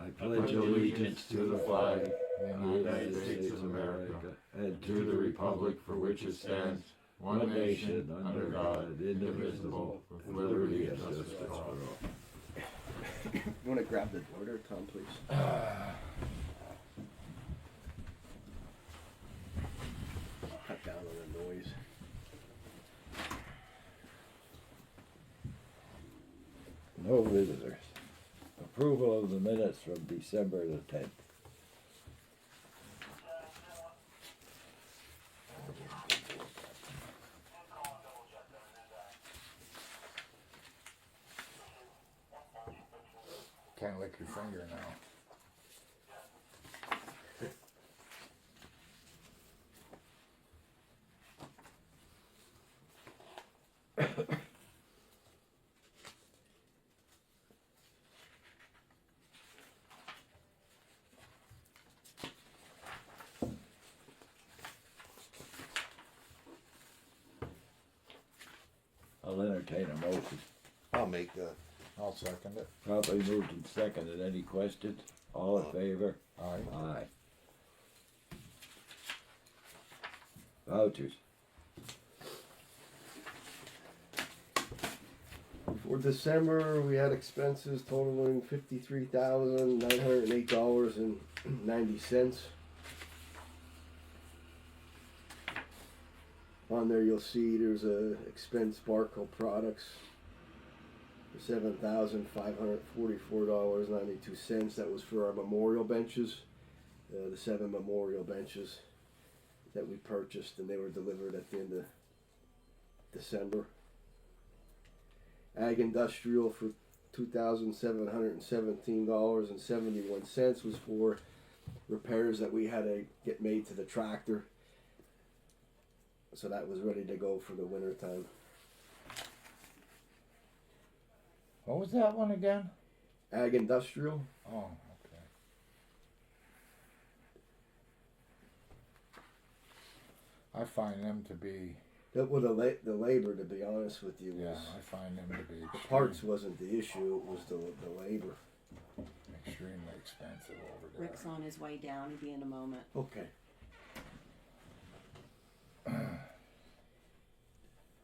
I pledge allegiance to the flag of the United States of America and to the republic for which it stands, one nation, under God, indivisible, with liberty and justice for all. You want to grab the door there, Tom, please? Cut down on the noise. No visitors. Approval of the minutes from December the 10th. Can't lick your finger now. I'll entertain a motion. I'll make that. I'll second it. Probably moved and seconded. Any questions? All in favor? Aye. Aye. Vouchers. For December, we had expenses totaling $53,908.90. On there, you'll see there's a expense Barco products for $7,544.92. That was for our memorial benches, the 7 memorial benches that we purchased, and they were delivered at the end of December. Ag Industrial for $2,717.71 was for repairs that we had to get made to the tractor. So that was ready to go for the winter time. What was that one again? Ag Industrial. Oh, okay. I find them to be, Well, the labor, to be honest with you, yeah, was I find them to be the parts wasn't the issue. It was the labor. extremely expensive over there. Rick's on his way down. He'll be in a moment. Okay.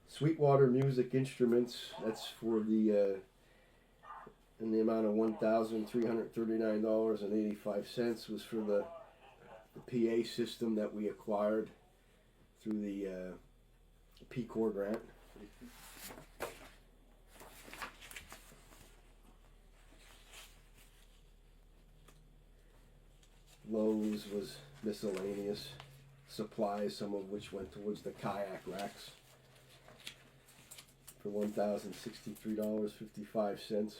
Sweetwater Music Instruments. That's for the in the amount of $1,339.85 was for the PA system that we acquired through the P Corps grant. Lowe's was miscellaneous supplies, some of which went towards the kayak racks for $1,063.55.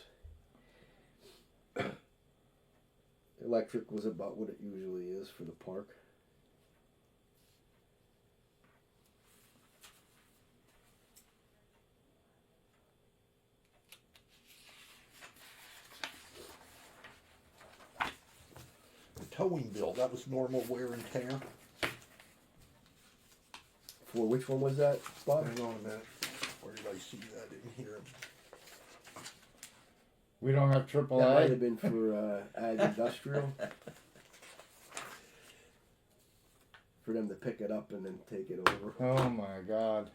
Electric was about what it usually is for the park. The towing bill, that was normal wear and tear. For which one was that, Bob? Hang on a minute. Where did I see that in here? We don't have That might have AAA? been for Ag Industrial. For them to pick it up and then take it over. Oh my God.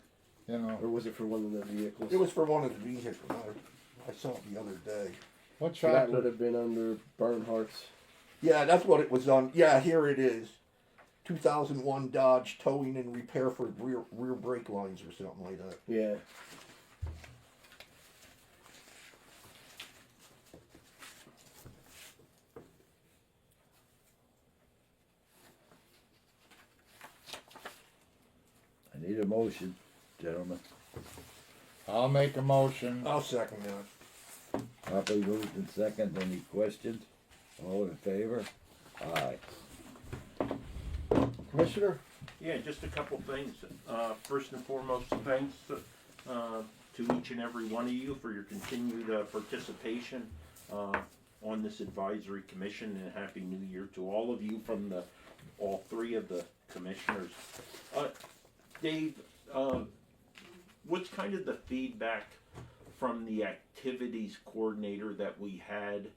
You know, Or was it for one of the vehicles? It was for one of the vehicles. I saw it the other day. what So that would tractor? have been under Bernhardt's. Yeah, that's what it was on. Yeah, here it is. 2001 Dodge towing and repair for rear brake lines or something like that. Yeah. I need a motion, gentlemen. I'll make a motion. I'll second that. Properly moved and seconded. Any questions? All in favor? Aye. Commissioner? Yeah, just a couple things. First and foremost, thanks to each and every one of you for your continued participation on this advisory commission, and Happy New Year to all of you from all 3 of the commissioners. Dave, what's kind of the feedback from the activities coordinator that we had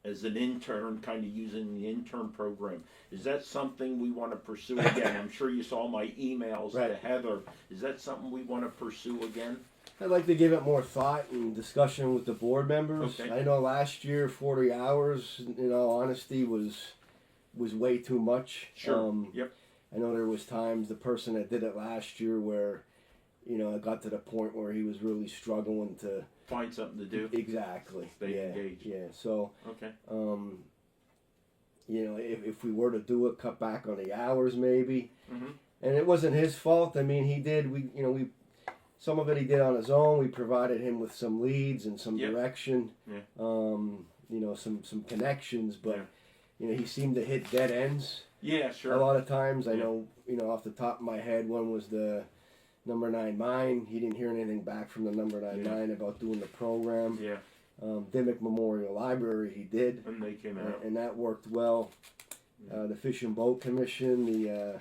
as an intern, kind of using the intern program. Is that something we want to pursue again? I'm sure you saw my emails to Right. Heather. Is that something we want to pursue again? I'd like to give it more thought and discussion with the board members. Okay. I know last year 40 hours, in all honesty, was way too much. Sure. Yep. I know there was times the person that did it last year where, it got to the point where he was really struggling to Find something to do. exactly. Stay yeah, engaged. Yeah. So, Okay. if we were to do it, cut back on the hours maybe. Mhm. And it wasn't his fault. I mean, he did. We some of it he did on his own. We provided him with some leads and some Yep. direction. Yeah. Some connections, but Yeah. he seemed to hit dead ends Yeah, a sure. lot of times. I Yeah. know, off the top of my head, one was the number 9 mine. He didn't hear anything back from the number 9 Yeah. mine about doing the program. Yeah, Dimmick Memorial Library, he did, and they came out. and that worked well. The Fish and Boat Commission, the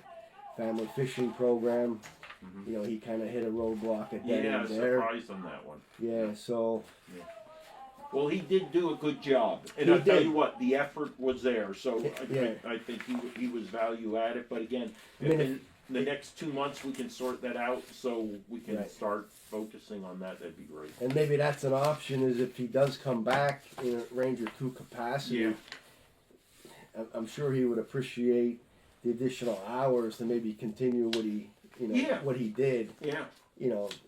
Family Fishing Program. Mhm. He kind of hit a roadblock at dead Yeah, I end was there. surprised on that one. Yeah, so Well, he did do a good job, and He I'll tell did. you what, the effort was there. So Yeah. I think he was value added. But again, I mean, if in the next 2 months we can sort that out, so we can Right. start focusing on that. That'd be great. and maybe that's an option, is if he does come back in a Ranger 2 capacity. Yeah. I'm sure he would appreciate the additional hours to maybe continue what he, Yeah. what he did, Yeah,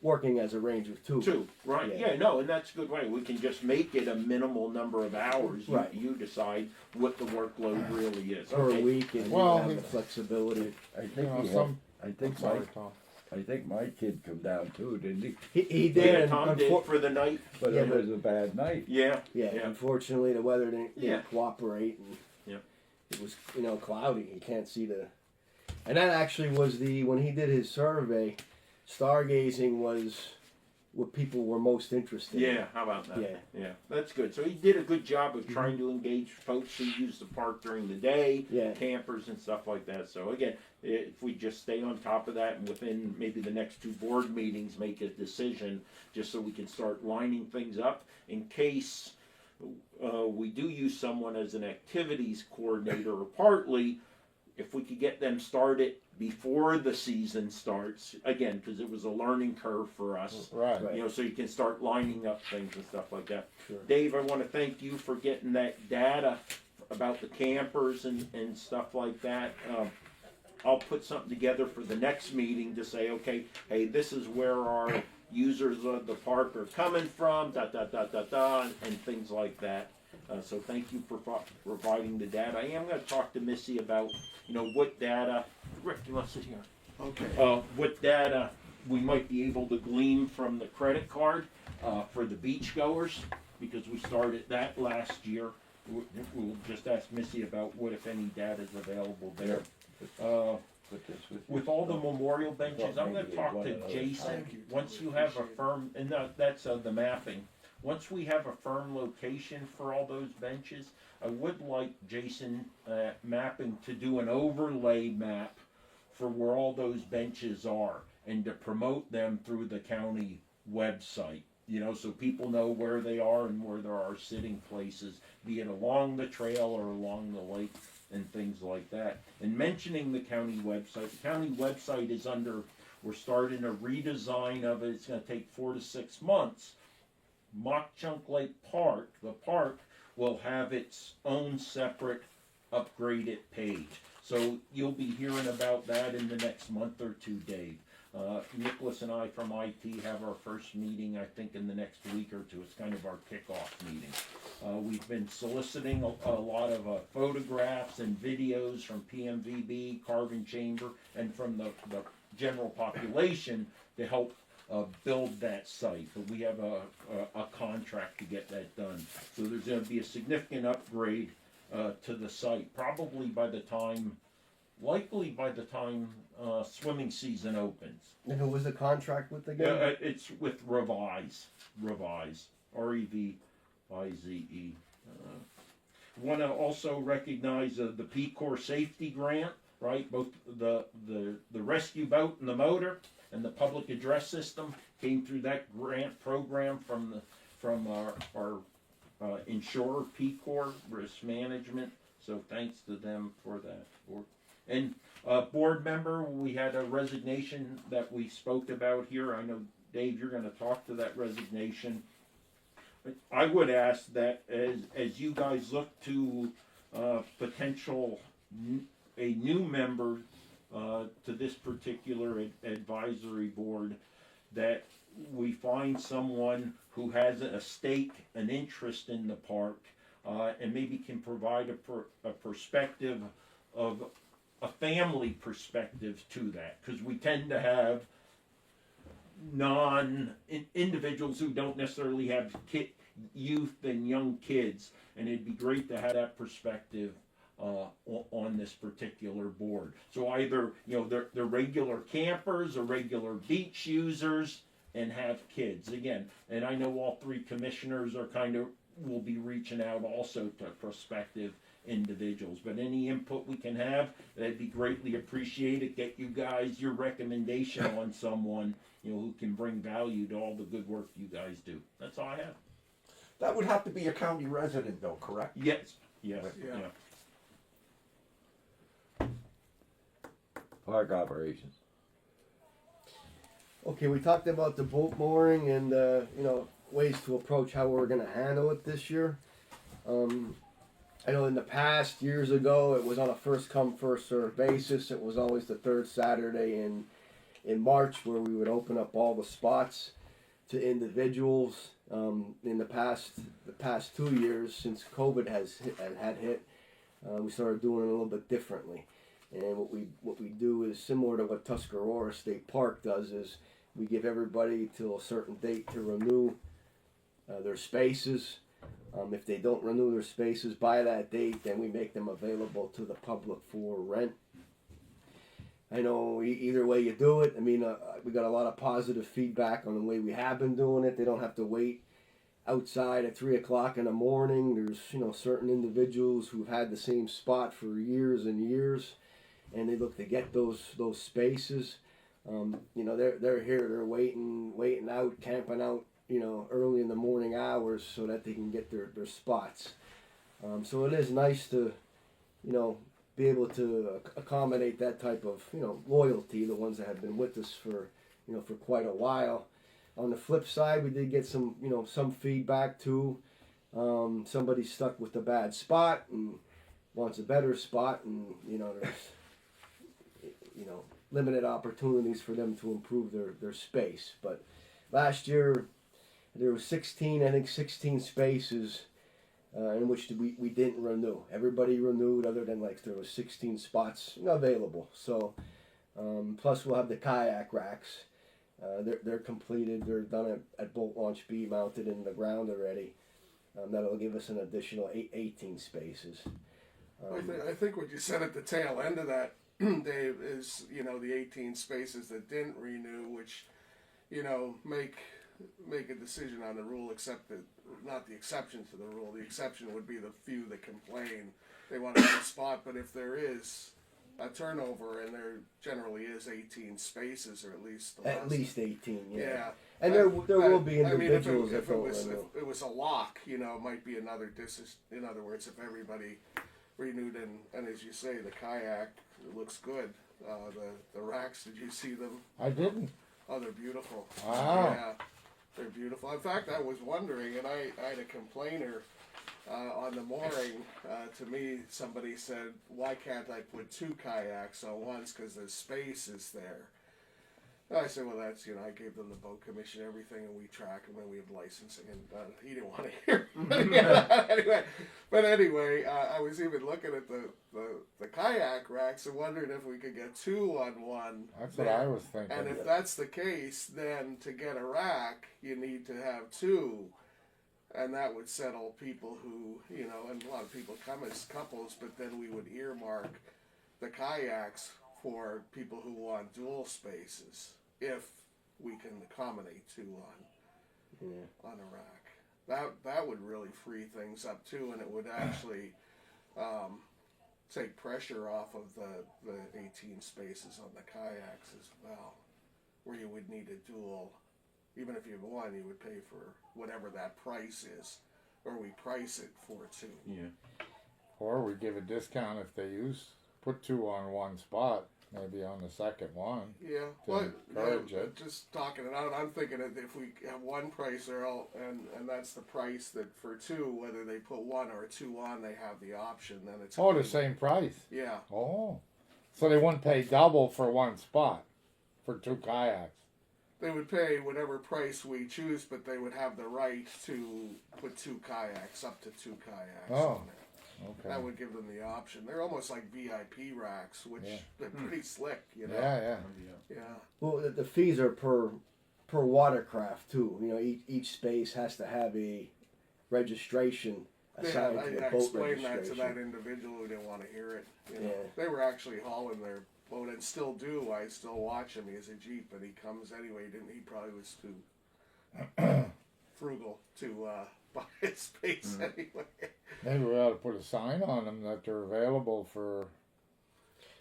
working as a Ranger 2. two, right? Yeah. Yeah, no, and that's a good way. We can just make it a minimal number of hours. Right. You decide what the workload really is. Per Okay. week, and Well, have he- the flexibility. I think You know, he some- had, I think Sorry, my, Tom. I think my kid come down too, didn't he? He did, Yeah, and Tom did for the night. But Yeah, it but- was a bad night. Yeah, yeah, Yeah. unfortunately the weather didn't Yeah. cooperate, and Yeah. it was cloudy. You can't see and that actually was when he did his survey. Stargazing was what people were most interested in. Yeah, how about that? Yeah. Yeah, that's good. So he did a good job of trying to engage folks who use the park during the day, Yeah. campers and stuff like that. So again, if we just stay on top of that and within maybe the next 2 board meetings make a decision, just so we can start lining things up in case we do use someone as an activities coordinator or partly, if we could get them started before the season starts, again, because it was a learning curve for us. Right. Right. So you can start lining up things and stuff like that. Sure. Dave, I want to thank you for getting that data about the campers and stuff like that. I'll put something together for the next meeting to say, okay, hey, this is where our users of the park are coming from, and things like that. So thank you for providing the data. I am going to talk to Missy about, what data. Rick, you want to sit here? Okay. What data we might be able to glean from the credit card for the beachgoers, because we started that last year. We'll just ask Missy about what, if any, data is available there. Put this with With all the memorial benches, I'm going to talk to Jason. Once you have a firm, and that's the mapping. Once we have a firm location for all those benches, I would like Jason mapping to do an overlay map for where all those benches are and to promote them through the county website. So people know where they are and where there are sitting places, be it along the trail or along the lake and things like that. And mentioning the county website is we're starting a redesign of it. It's going to take 4 to 6 months. Mock Chunk Lake Park, the park, will have its own separate upgraded page. So you'll be hearing about that in the next month or 2, Dave. Nicholas and I from IT have our first meeting, I think, in the next week or 2. It's kind of our kickoff meeting. We've been soliciting a lot of photographs and videos from PMVB, Carbon Chamber, and from the general population to help build that site. But we have a contract to get that done. So there's going to be a significant upgrade to the site, probably likely by the time swimming season opens. And who was the contract with again? It's with Revise, REVIZE. Want to also recognize the Peace Corps Safety Grant, right? Both the rescue boat and the motor and the public address system came through that grant program from our insurer, P-Corps, risk management. So thanks to them for that. And board member, we had a resignation that we spoke about here. I know, Dave, you're going to talk to that resignation. But I would ask that as you guys look to potential a new member to this particular advisory board, that we find someone who has a stake, an interest in the park, and maybe can provide a perspective of a family perspective to that, because we tend to have individuals who don't necessarily have youth and young kids, and it'd be great to have that perspective on this particular board. So either they're regular campers or regular beach users and have kids again. And I know all three commissioners are will be reaching out also to prospective individuals. But any input we can have, that'd be greatly appreciated. Get you guys your recommendation on someone who can bring value to all the good work you guys do. That's all I have. That would have to be a county resident, though, correct? Yes. Yes. Yeah. Yeah. Park operations. Okay, we talked about the boat mooring and ways to approach how we're going to handle it this year. I know in the past, years ago, it was on a first come first served basis. It was always the third Saturday in March where we would open up all the spots to individuals. In the past 2 years, since COVID had hit, we started doing it a little bit differently. And what we do is similar to what Tuscarora State Park does, is we give everybody till a certain date to renew their spaces. If they don't renew their spaces by that date, then we make them available to the public for rent. I know either way you do it. I mean, we got a lot of positive feedback on the way we have been doing it. They don't have to wait outside at 3 o'clock in the morning. There's certain individuals who've had the same spot for years and years, and they look to get those spaces. They're here. They're waiting out, camping out, early in the morning hours so that they can get their spots. So it is nice to, be able to accommodate that type of, loyalty, the ones that have been with us for quite a while. On the flip side, we did get some feedback too. Somebody stuck with a bad spot and wants a better spot, and there's limited opportunities for them to improve their space. But last year there was 16 spaces in which we didn't renew. Everybody renewed, other than there was 16 spots available. So plus we'll have the kayak racks. They're completed. They're done at Boat Launch B, mounted in the ground already. That'll give us an additional 18 spaces. I think what you said at the tail end of that, Dave, is the 18 spaces that didn't renew, which make a decision on the rule, except that not the exception to the rule. The exception would be the few that complain they want a new spot. But if there is a turnover, and there generally is 18 spaces, or at least 18, yeah. Yeah. And there will be individuals if that don't renew. If it was a lock, it might be another in other words, if everybody renewed, and as you say, the kayak looks good. The racks, did you see them? I didn't. Oh, they're beautiful. Wow. Yeah, they're beautiful. In fact, I was wondering, and I had a complainer on the mooring. To me, somebody said, why can't I put 2 kayaks on once, because the space is there. And I said, well, that's, I gave them the boat commission, everything, and we track them, and we have licensing, and he didn't want to hear it. But anyway, I was even looking at the kayak racks and wondering if we could get 2 on one. That's what I was thinking. And if that's the case, then to get a rack, you need to have 2. And that would settle people who, and a lot of people come as couples, but then we would earmark the kayaks for people who want dual spaces, if we can accommodate 2 on a rack. That would really free things up too, and it would actually take pressure off of the 18 spaces on the kayaks as well, where you would need a dual. Even if you have 1, you would pay for whatever that price is or we price it for two. Yeah. Or we give a discount if they put two on one spot, maybe on the second one. Yeah, To but encourage it. just talking it out, I'm thinking that if we have one price, and that's the price that for two, whether they put one or two on, they have the option. Then it's Oh, the same price. Yeah, Oh, so they wouldn't pay double for one spot for two kayaks. they would pay whatever price we choose, but they would have the right to put two kayaks, up to two kayaks. Oh, on it. okay. That would give them the option. They're almost like VIP racks, which Yeah. they're pretty slick, you know. Yeah, Yeah. Well, the fees are per watercraft too. You know, each space has to have a registration assigned I to the boat explained that to registration. that individual who didn't want to hear it. You know. Yeah. They were actually hauling their boat and still do. I still watch him. He has a Jeep and he comes anyway. He probably was too frugal to buy his space anyway. Maybe we ought to put a sign on them that they're available for.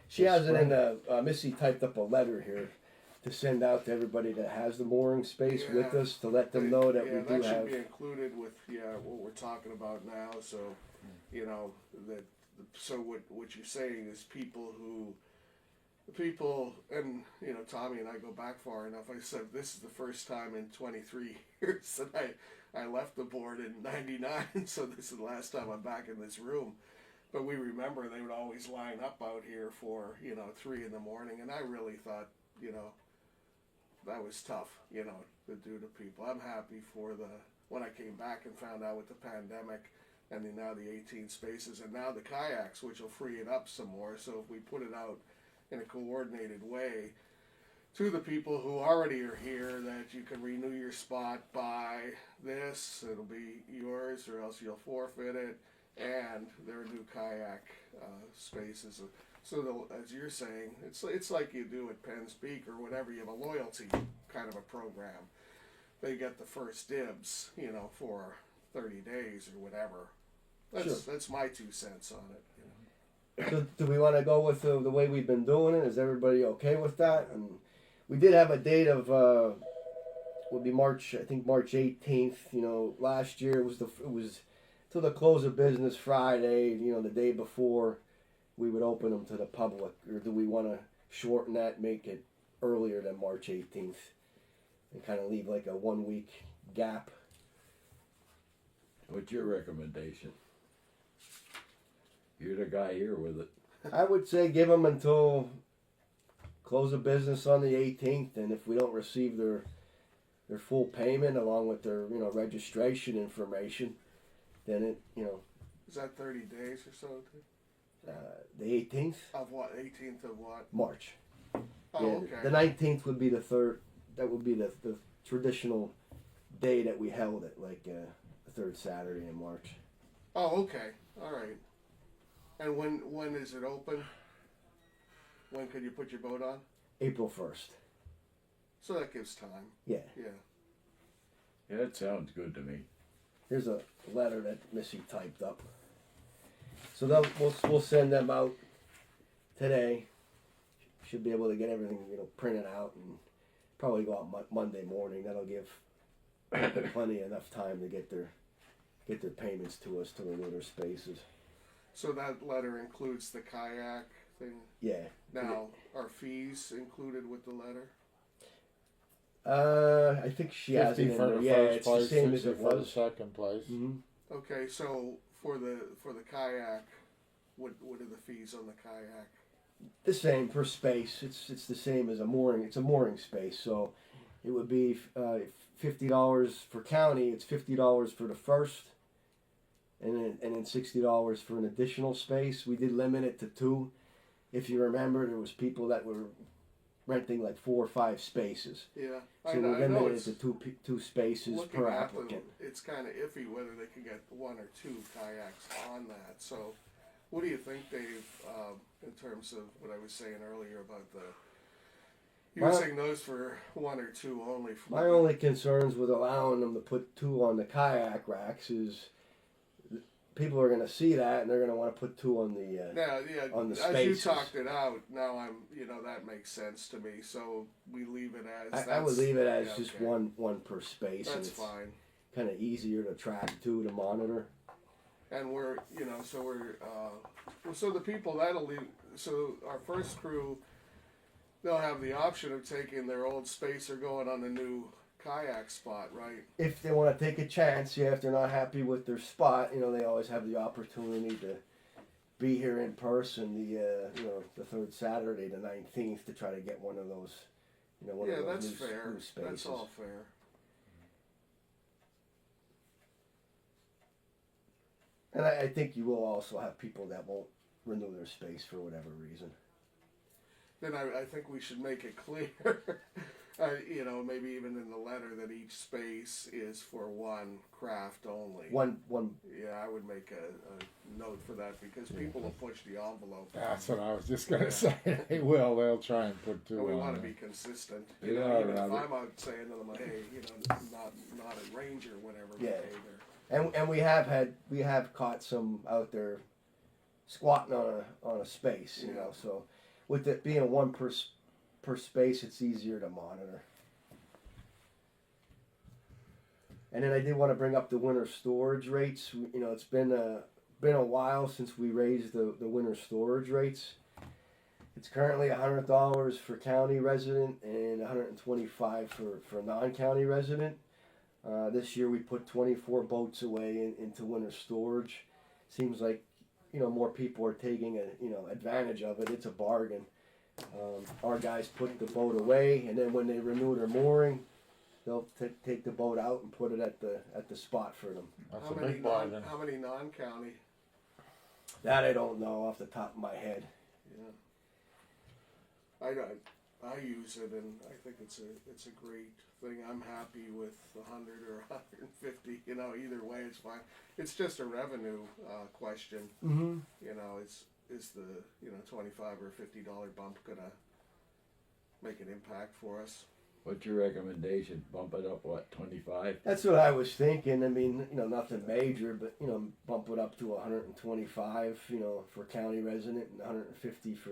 She has it in the Missy typed up a letter here to send out to everybody that has the mooring space with Yeah. us to let them know that yeah, we do that should have. be included with what we're talking about now. So, you know that. So what you're saying is people, and you know, Tommy and I go back far enough. I said this is the first time in 23 years that I left the board in '99. So this is the last time I'm back in this room. But we remember they would always line up out here for 3 in the morning, and I really thought that was tough, to do to people. I'm happy for when I came back and found out with the pandemic and now the 18 spaces and now the kayaks, which will free it up some more. So if we put it out in a coordinated way to the people who already are here, that you can renew your spot by this, it'll be yours or else you'll forfeit it, and there are new kayak spaces. So as you're saying, it's like you do at Penn's Peak or whatever. You have a loyalty kind of a program. They get the first dibs, for 30 days or whatever. That's my 2 cents on it. So do we want to go with the way we've been doing it? Is everybody okay with that? And we did have a date of would be March 18th. Last year it was till the close of business Friday. The day before we would open them to the public. Or do we want to shorten that, make it earlier than March 18th, and kind of leave like a 1 week gap? What's your recommendation? You're the guy here with it. I would say give them until close of business on the 18th, and if we don't receive their full payment along with their registration information, then it Is that 30 days or so? the 18th Of what? 18th of what? March. Oh, Yeah, okay. the 19th would be the third. That would be the traditional day that we held it, like the third Saturday in March. Oh, okay. All right. And when is it open? When could you put your boat on? April 1st. So that gives time. Yeah. Yeah. Yeah, that sounds good to me. Here's a letter that Missy typed up. So we'll send them out today. Should be able to get everything printed out and probably go out Monday morning. That'll give plenty enough time to get their payments to us to renew their spaces. So that letter includes the kayak thing. Yeah. Now, are fees included with the letter? I think she has it 50 in for there. the Yeah, first it's place, the same as 60 it for the was. second place. Mm-hmm. Okay, so for the kayak, what are the fees on the kayak? The same per space. It's the same as a mooring. It's a mooring space, so it would be $50 for county. It's $50 for the first, and then $60 for an additional space. We did limit it to 2. If you remember, there was people that were renting like 4 or 5 spaces. Yeah, So we know limited it's it to two spaces looking per at applicant. it's kind of iffy whether they can get 1 or 2 kayaks on that. So, what do you think, Dave, in terms of what I was saying earlier about you were saying those for 1 or 2 only. My only concerns with allowing them to put 2 on the kayak racks is people are going to see that and they're going to want to put 2 on the on the as spaces. you talked it out, now I'm, that makes sense to me. So we leave it as I would leave it as yeah, just okay. one per space. That's and fine. kind of easier to track too, to monitor. And we're, you know, so we're, so the people that'll leave, so our first crew, they'll have the option of taking their old space or going on the new kayak spot, right? If they want to take a chance, yeah, if they're not happy with their spot, you know, they always have the opportunity to be here in person the third Saturday, the 19th, to try to get one of those, you know, one Yeah, of those that's new, fair. new spaces. That's all fair. And I think you will also have people that won't renew their space for whatever reason. Then I think we should make it clear, you know, maybe even in the letter that each space is for one craft only. One. Yeah, I would make a note for that because people will push the envelope. That's what I was just gonna say. They will. They'll try and put two And we on want to there. be consistent. Yeah, You know, even if Robert. I'm out saying to them, hey, you know, not a ranger, whatever. Yeah. Okay, they're- And we have caught some out there squatting on a space, you know. So with it being one per space, it's easier to monitor. And then I did want to bring up the winter storage rates. You know, it's been a while since we raised the winter storage rates. It's currently $100 for county resident and $125 for non-county resident. This year we put 24 boats away into winter storage. Seems like, you know, more people are taking advantage of it. It's a bargain. Our guys put the boat away, and then when they renew their mooring, they'll take the boat out and put it at the spot for them. That's a big bargain. how many non-county? That I don't know off the top of my head. Yeah. I use it, and I think it's a great thing. I'm happy with 100 or 150. You know, either way, it's fine. It's just a revenue question. Mm-hmm. You know, is the $25 or $50 bump gonna make an impact for us? What's your recommendation? Bump it up, what, 25? That's what I was thinking. I mean, you know, nothing major, but, you know, bump it up to 125, you know, for county resident and 150 for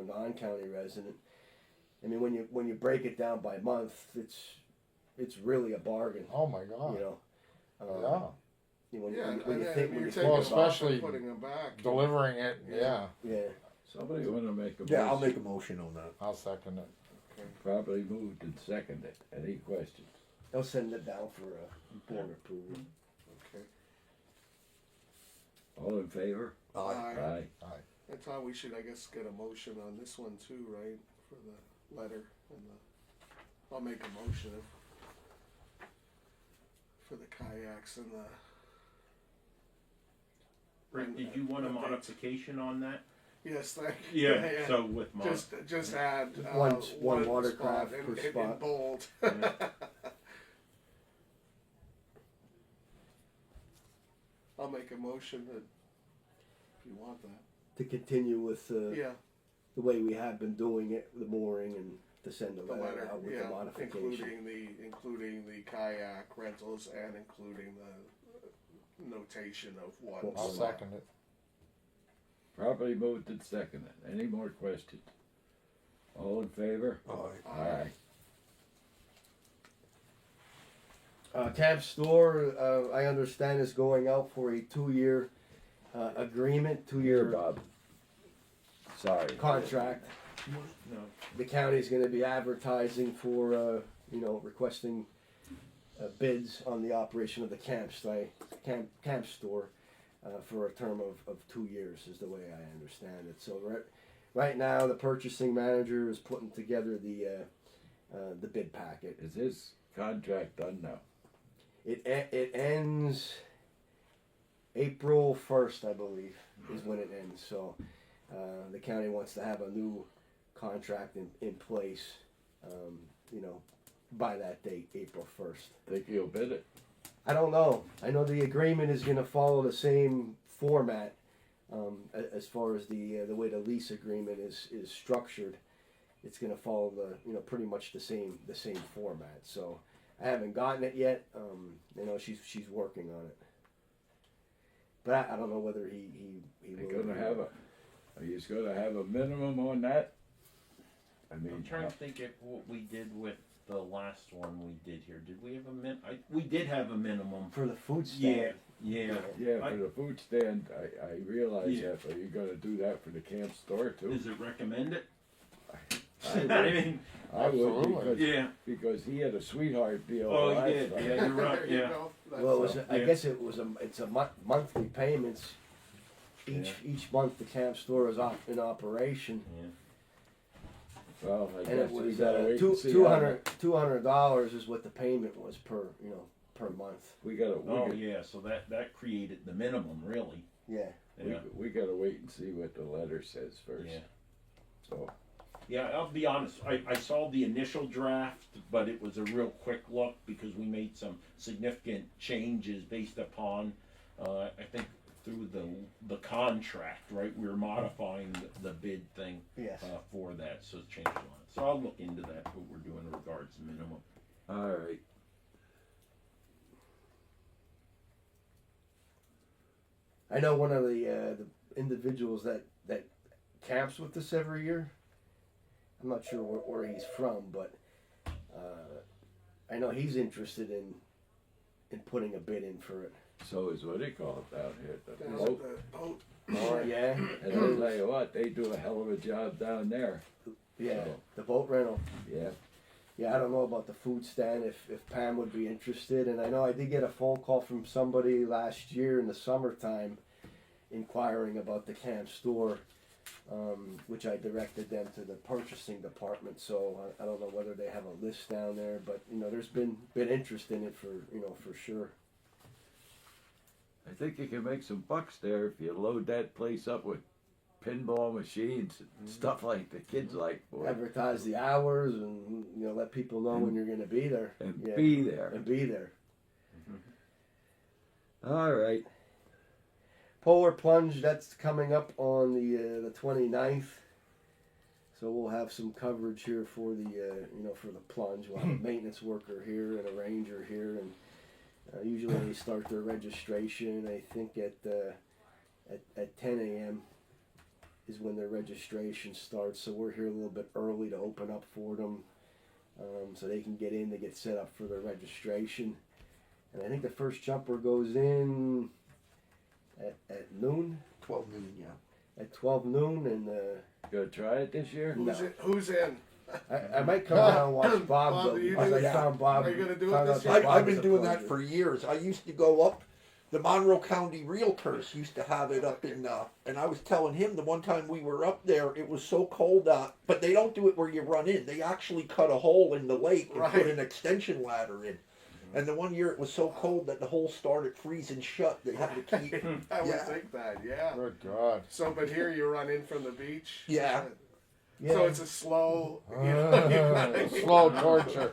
non-county resident. I mean, when you break it down by month, it's really a bargain. Oh my God. You know. Yeah. You know, when and you then think you're when you taking think Well, them about off especially and putting them back. Delivering it, yeah. yeah. Somebody want to make a Yeah, I'll motion? make a motion on that. I'll second it. Properly moved and seconded. Any questions? They'll send it down for a board approval. Okay. All in favor? Aye. Aye. That's how we should, I guess, get a motion on this one too, right? For the letter and I'll make a motion for the kayaks and the. Rick, did you want a modification on that? Yes, thank you. Yeah, so with Just add One one watercraft spot per in spot. bold. Yeah. I'll make a motion that if you want that. To continue with Yeah, the way we have been doing it, the mooring, and to send the the letter letter. out with Yeah, the modification. including the kayak rentals and including the notation of what. I'll second it. Properly moved and seconded. Any more questions? All in favor? Aye. Camp Store, I understand, is going out for a 2-year agreement, Here, 2-year Bob. Sorry. contract. No. The county's going to be advertising for, requesting bids on the operation of the camp store for a term of 2 years, is the way I understand it. So right now, the purchasing manager is putting together the bid packet. Is his contract done now? It ends April 1st, I believe, is when it ends. So the county wants to have a new contract in place, by that date, April 1st. Think he'll bid it? I don't know. I know the agreement is going to follow the same format as far as the way the lease agreement is structured. It's going to follow pretty much the same format. So I haven't gotten it yet. She's working on it, but I don't know whether he He's will. gonna have he's gonna have a minimum on that? I mean, I'm trying to think of what we did with the last one we did here? Did we have we did have a minimum. For the food Yeah, stand. yeah. Yeah, I- for the food stand, I realize Yeah. that, but you gotta do that for the camp store too. Is it recommended? I I would, mean, I would Absolutely. because, yeah. because he had a sweetheart deal. Oh, last he did. time. Yeah, you're right. There you Yeah. go. That's Well, it was, I Yeah. guess it's a monthly payments. Each month the camp store is in operation, Well, I and guess it we was gotta wait and see. how $200 is what the payment was per month. We gotta, Oh, yeah. So that created the minimum, really. Yeah. Yeah. we gotta wait and see what the letter says first. Yeah. So, Yeah, I'll be honest. I saw the initial draft, but it was a real quick look because we made some significant changes based upon, I think, through the contract. Right, we were modifying the bid thing Yes. for that, so it's changed a lot. So I'll look into that. What we're doing in regards to minimum. all right. I know one of the individuals that camps with us every year. I'm not sure where he's from, but I know he's interested in putting a bid in for it. So is what they call it down here, the Down boat. at the boat. Oh yeah, And I'll tell you what, they do a hell of a job down there. yeah, So, the boat rental. yeah. Yeah, I don't know about the food stand if Pam would be interested, and I know I did get a phone call from somebody last year in the summertime, inquiring about the camp store, which I directed them to the purchasing department. So I don't know whether they have a list down there, but there's been interest in it for sure. I think you can make some bucks there if you load that place up with pinball machines and stuff like the kids like. Boy. Advertise the hours and let people know when you're going to be there. And Yeah. be there. And be there. All right. Polar plunge, that's coming up on the 29th. So we'll have some coverage here for the for the plunge. We'll have a maintenance worker here and a ranger here, and usually they start their registration. I think at 10 a.m. is when their registration starts. So we're here a little bit early to open up for them, so they can get in to get set up for their registration. And I think the first jumper goes in at noon. 12 noon, yeah. At 12 noon, and Gonna try it this year? Who's in? I might come down and watch Bob Bob, though, you because do I that? found Bob. Are you gonna do it found this out year? that Bob I've is been a doing that plunger. for years. I used to go up. The Monroe County Realtors used to have it up in, and I was telling him the one time we were up there, it was so cold but they don't do it where you run in. They actually cut a hole in the lake and put Right. an extension ladder in. And the one year it was so cold that the hole started freezing shut. They had to keep. I would Yeah. think that, yeah. Good God. So, but here you run in from the beach. Yeah. Yeah. So it's a slow, you know, Slow torture.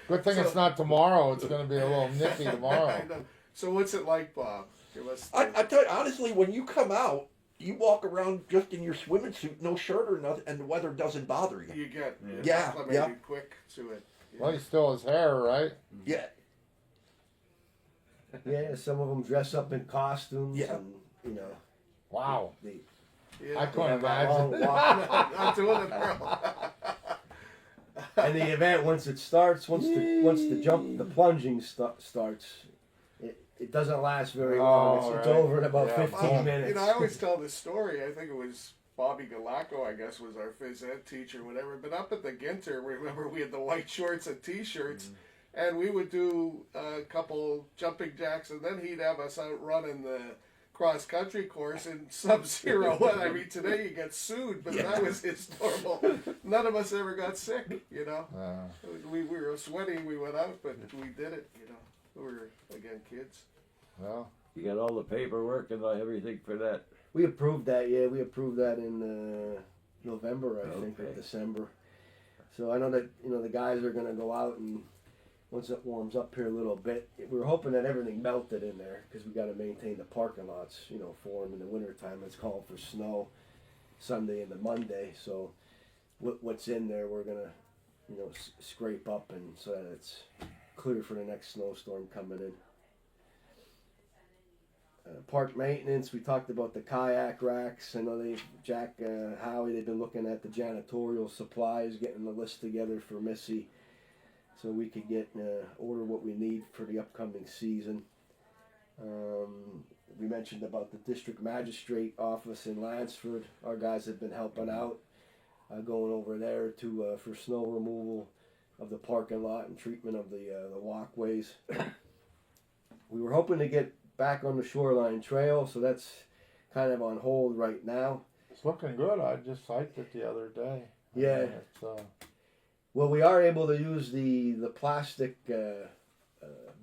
Good thing it's So- not tomorrow. It's going to be a little nippy I tomorrow. know. So what's it like, Bob? Give us I tell you, honestly, when you come out, you walk around just in your swimming suit, no shirt or nothing, and the weather doesn't bother you. you get Yeah, acclimated yeah. quick to it. Well, he still has hair, right? Yeah. Yeah, some of them dress up in costumes, Yeah. and Wow. they Yeah. I couldn't have a long imagine. walk. Not doing it, bro. And the event, once it starts, once the plunging starts, it doesn't last very long. It's, Oh, it's right. over in about Yeah. 15 minutes. You know, I always tell this story. I think it was Bobby Galacco, I guess, was our phys ed teacher, whatever. But up at the Ginter, remember we had the white shorts and T-shirts, and we would do a couple jumping jacks, and then he'd have us out running the cross country course in sub-zero weather. I mean, today you get sued, but that was his normal. None of us ever got sick, you know. We were sweaty, we went out, but we did it, you know. We were, again, kids. Well, You got all the paperwork and everything for that? We approved that, yeah. We approved that in November, I think, or Okay. December. So I know that the guys are going to go out, and once it warms up here a little bit, we were hoping that everything melted in there because we got to maintain the parking lots, for them in the wintertime. It's calling for snow Sunday and the Monday. So what's in there, we're going to scrape up and so that it's clear for the next snowstorm coming in. Park maintenance, we talked about the kayak racks. I know Jack Howie, they've been looking at the janitorial supplies, getting the list together for Missy. so we could get order what we need for the upcoming season. We mentioned about the district magistrate office in Lansford. Our guys have been helping out, going over there to for snow removal of the parking lot and treatment of the walkways. We were hoping to get back on the shoreline trail, so that's kind of on hold right now. It's looking good. I just hiked it the other day. Yeah. I mean, it's, Well, we are able to use the plastic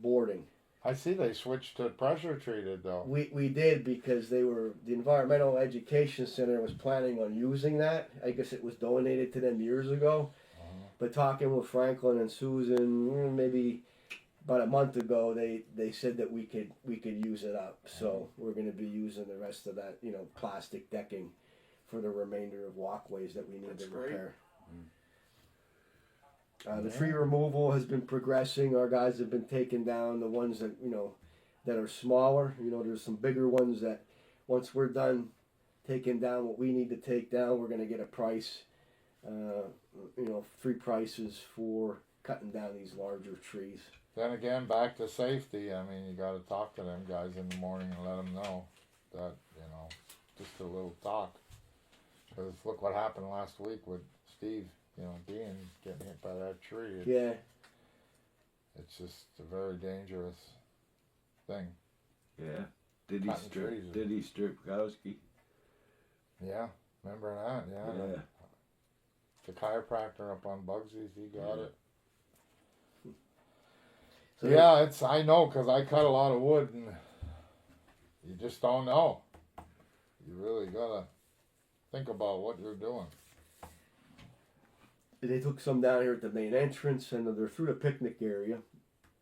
boarding. I see they switched to pressure treated though. We did because the Environmental Education Center was planning on using that. I guess it was donated to them years ago. But talking with Franklin and Susan, maybe about a month ago, they said that we could use it up. So we're going to be using the rest of that, plastic decking for the remainder of walkways that we need That's to great. repair. The tree removal has been progressing. Our guys have been taking down the ones that that are smaller. There's some bigger ones that once we're done taking down what we need to take down, we're going to get a price. 3 prices for cutting down these larger trees. Then again, back to safety. I mean, you got to talk to them guys in the morning and let them know that just a little talk. Because look what happened last week with Steve. Dean getting hit by that tree. It's just a very dangerous thing. Yeah. Did he Cutting strip? trees. Did he strip Kowski? Yeah, remember that? Yeah. Yeah. The chiropractor up on Bugsy's, he got it. So Yeah, I know because I cut a lot of wood and you just don't know. You really gotta think about what you're doing. They took some down here at the main entrance, and they're through the picnic area,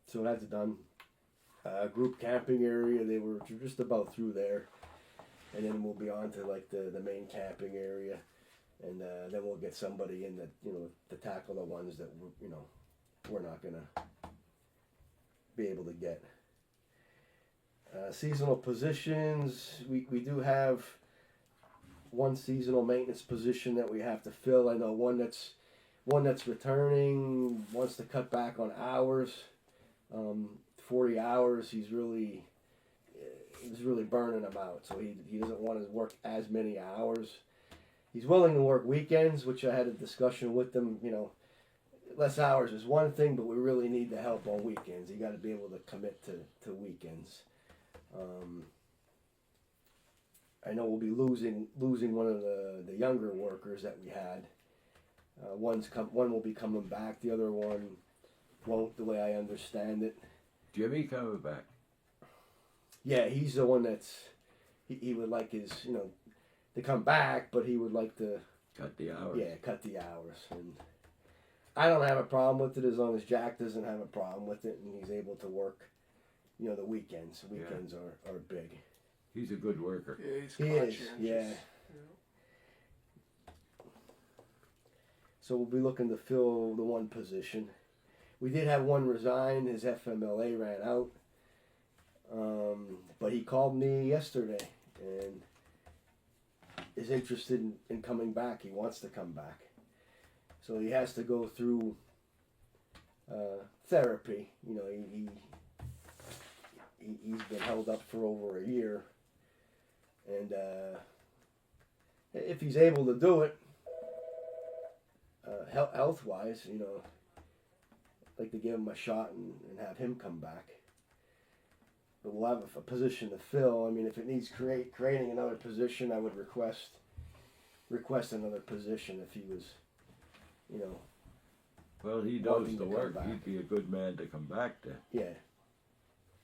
so that's done. Group camping area, they were just about through there, and then we'll be on to like the main camping area, and then we'll get somebody in that to tackle the ones that we're not gonna be able to get. Seasonal positions, we do have one seasonal maintenance position that we have to fill. I know one that's returning wants to cut back on hours. 40 hours, he's really burning them out, so he doesn't want to work as many hours. He's willing to work weekends, which I had a discussion with him. Less hours is one thing, but we really need the help on weekends. You got to be able to commit to weekends. I know we'll be losing one of the younger workers that we had. One will be coming back. The other one won't, the way I understand it. Jimmy coming back. Yeah, he's the one he would like his to come back, but he would like to Cut the hours. Yeah, cut the hours. And I don't have a problem with it as long as Jack doesn't have a problem with it and he's able to work, the weekends. Weekends are big. He's a good worker. Yeah, he's He is, conscientious. yeah. So we'll be looking to fill the one position. We did have one resign. His FMLA ran out. But he called me yesterday and is interested in coming back. He wants to come back. So he has to go through therapy. He's been held up for over a year. And if he's able to do it, health-wise, I'd like to give him a shot and have him come back. But we'll have a position to fill. I mean, if it needs creating another position, I would request another position if he was, Well, he wanting knows the to come work. back. He'd be a good man to come back to. Yeah.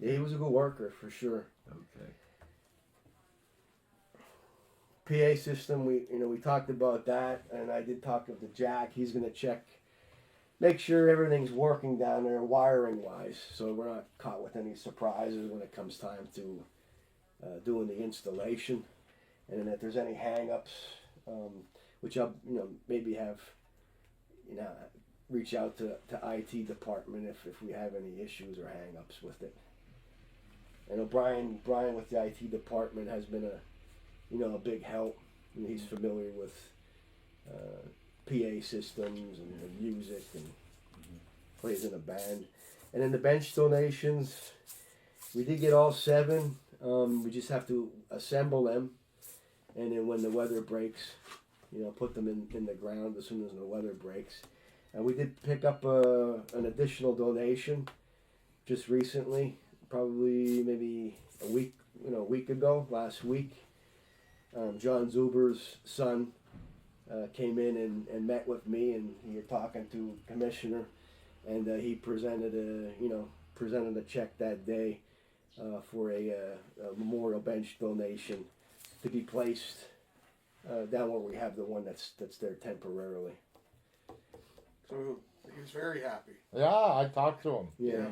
Yeah, he was a good worker for sure. Okay. PA system, we talked about that, and I did talk to Jack. He's going to make sure everything's working down there wiring wise, so we're not caught with any surprises when it comes time to doing the installation. And then if there's any hang-ups, which I'll maybe have reach out to IT department if we have any issues or hang-ups with it. I know Brian with the IT department has been a big help. He's familiar with PA systems and music, and plays in a band. And then the bench donations, we did get all 7. We just have to assemble them, and then when the weather breaks, put them in the ground as soon as the weather breaks. And we did pick up an additional donation just recently, probably maybe a week ago, last week. John Zuber's son came in and met with me, and he was talking to Commissioner, and he presented a check that day for a memorial bench donation to be placed down where we have the one that's there temporarily. So he was very happy. Yeah, I talked to him. Yeah.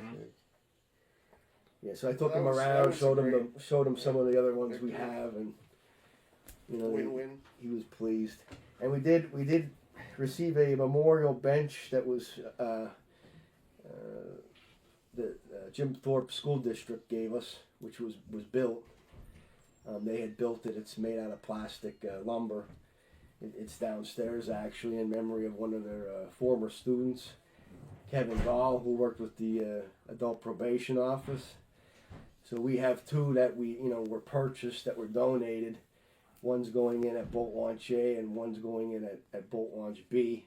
Yeah, so I took That him was- that around, was showed him some of the other ones Good we deal. have, and Win-win. he was pleased. And we did receive a memorial bench that was the Jim Thorpe School District gave us, which was built. They had built it. It's made out of plastic lumber. It's downstairs, actually, in memory of one of their former students, Kevin Gall, who worked with the adult probation office. So we have 2 that were purchased, that were donated. One's going in at Bolt Launch A, and one's going in at Bolt Launch B.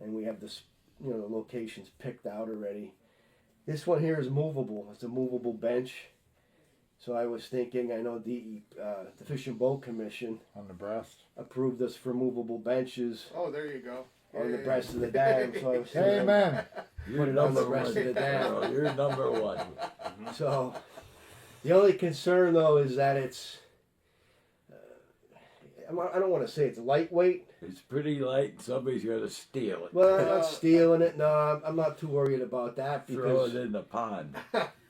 And we have the locations picked out already. This one here is movable. It's a movable bench. So I was thinking, I know the Fish and Boat Commission On the breast. approved us for movable benches Oh, there you go. on the Yeah. breast of the dam. So I was thinking, Amen. Put it on the number rest of the one. dam. Oh, you're number 1. So the only concern though is that it's, I don't want to say it's lightweight. It's pretty light. Somebody's gonna steal it. Well, I'm not stealing it. No, I'm not too worried about that Throw because it in the pond.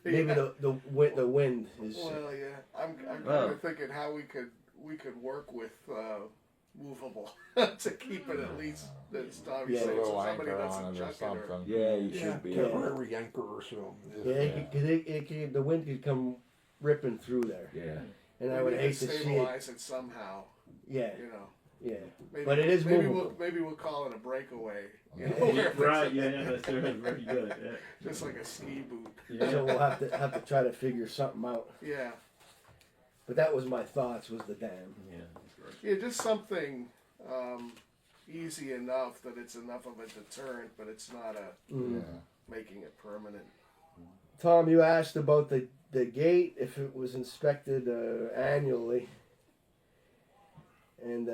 maybe the wind is. Well, yeah. I'm kind Well. of thinking how we could work with movable to keep it at least. It's Yeah. obviously A so little somebody anchor doesn't on it or chuck it or. something. Yeah, you Yeah, should be able. temporary anchor or something. Yeah, because the wind could come ripping through there, Yeah. and I Maybe would to hate to see it. stabilize it somehow. Yeah, You know. yeah. Maybe, But it is maybe movable. we'll call it a breakaway. You know, Yeah. where it's Right, yeah, that's very good. Yeah. just like a ski boot. So we'll have to try to figure something out. Yeah. But that was my thoughts, was the dam. Yeah, that's great. Yeah, just something easy enough that it's enough of a deterrent, but it's not Mm. Yeah. making it permanent. Tom, you asked about the gate, if it was inspected annually, and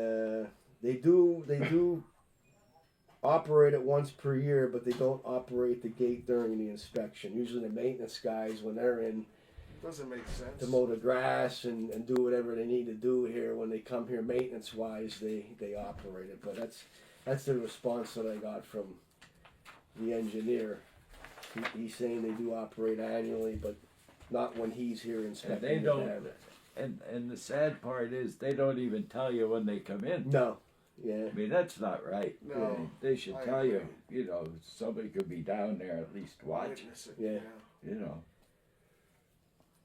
they do operate it once per year, but they don't operate the gate during the inspection. Usually the maintenance guys, when they're in Doesn't make sense. to mow the grass and do whatever they need to do here, when they come here maintenance wise, they operate it. But that's the response that I got from the engineer. He's saying they do operate annually, but not when he's here And inspecting they the don't. dam. And the sad part is they don't even tell you when they come in. No, yeah, I mean, that's not right. No, They should I tell you. agree. You know, somebody could be down there at least watching. Witness it, Yeah. You know.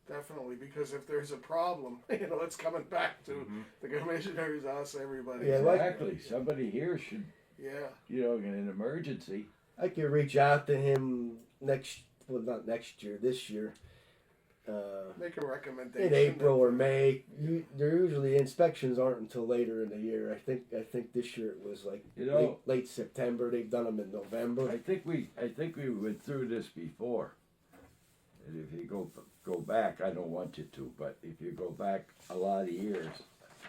Definitely, because if there's a problem, it's coming back to the commissioners, us, everybody. Yeah, like- Exactly. Somebody here should, Yeah. in an emergency. I could reach out to him not next year, this year, Make a recommendation. in April or May. They're usually inspections aren't until later in the year. I think this year it was like You know- late September. They've done them in November. I think we went through this before. And if you go back, I don't want you to, but if you go back a lot of years,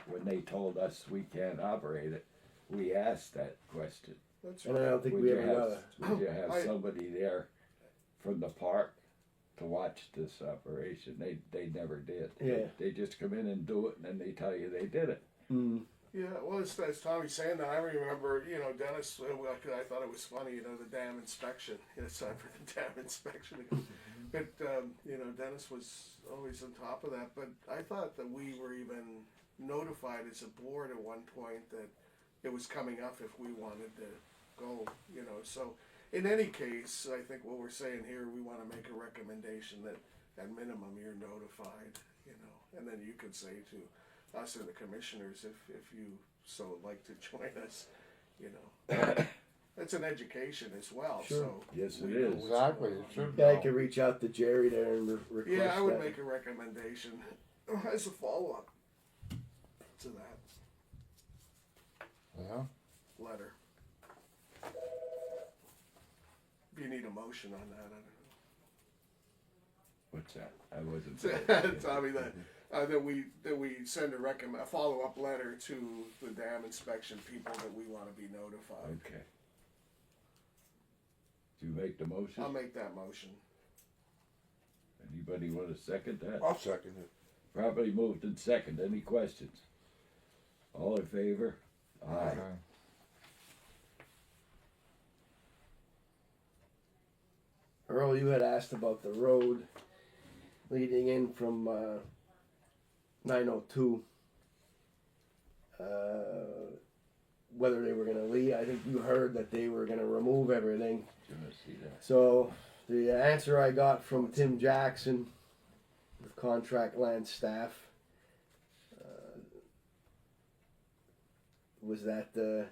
when they told us we can't operate it, we asked that question. That's And I right. don't think Would we you ever got a. would you have I- somebody there from the park to watch this operation? They never did. Yeah. They just come in and do it, and then they tell you they did it. Mm, Yeah, well, as Tommy's saying that, I remember, Dennis, I thought it was funny, the dam inspection. It's time for the dam inspection. But, Dennis was always on top of that. But I thought that we were even notified as a board at one point that it was coming up if we wanted to go, So, in any case, I think what we're saying here, we want to make a recommendation that at minimum you're notified, and then you could say to us or the commissioners if you so like to join us, it's an education as well. Sure. So Yes, we it know is. what's Exactly, going it on. should Yeah, I know. could reach out to Jerry there and request Yeah, I would that. make a recommendation as a follow-up to that Yeah, letter. If you need a motion on that, What's that? I wasn't. I don't know. Tommy, that we send a follow-up letter to the dam inspection people that we want to be notified. Okay. Do you make the motion? I'll make that motion. Anybody want to second that? I'll second it. Properly moved and second. Any questions? All in favor? Aye. okay. Earl, you had asked about the road leading in from 902. Whether they were going to leave, I think you heard that they were going to remove everything. Gonna see that. So the answer I got from Tim Jackson, with contract land staff, was that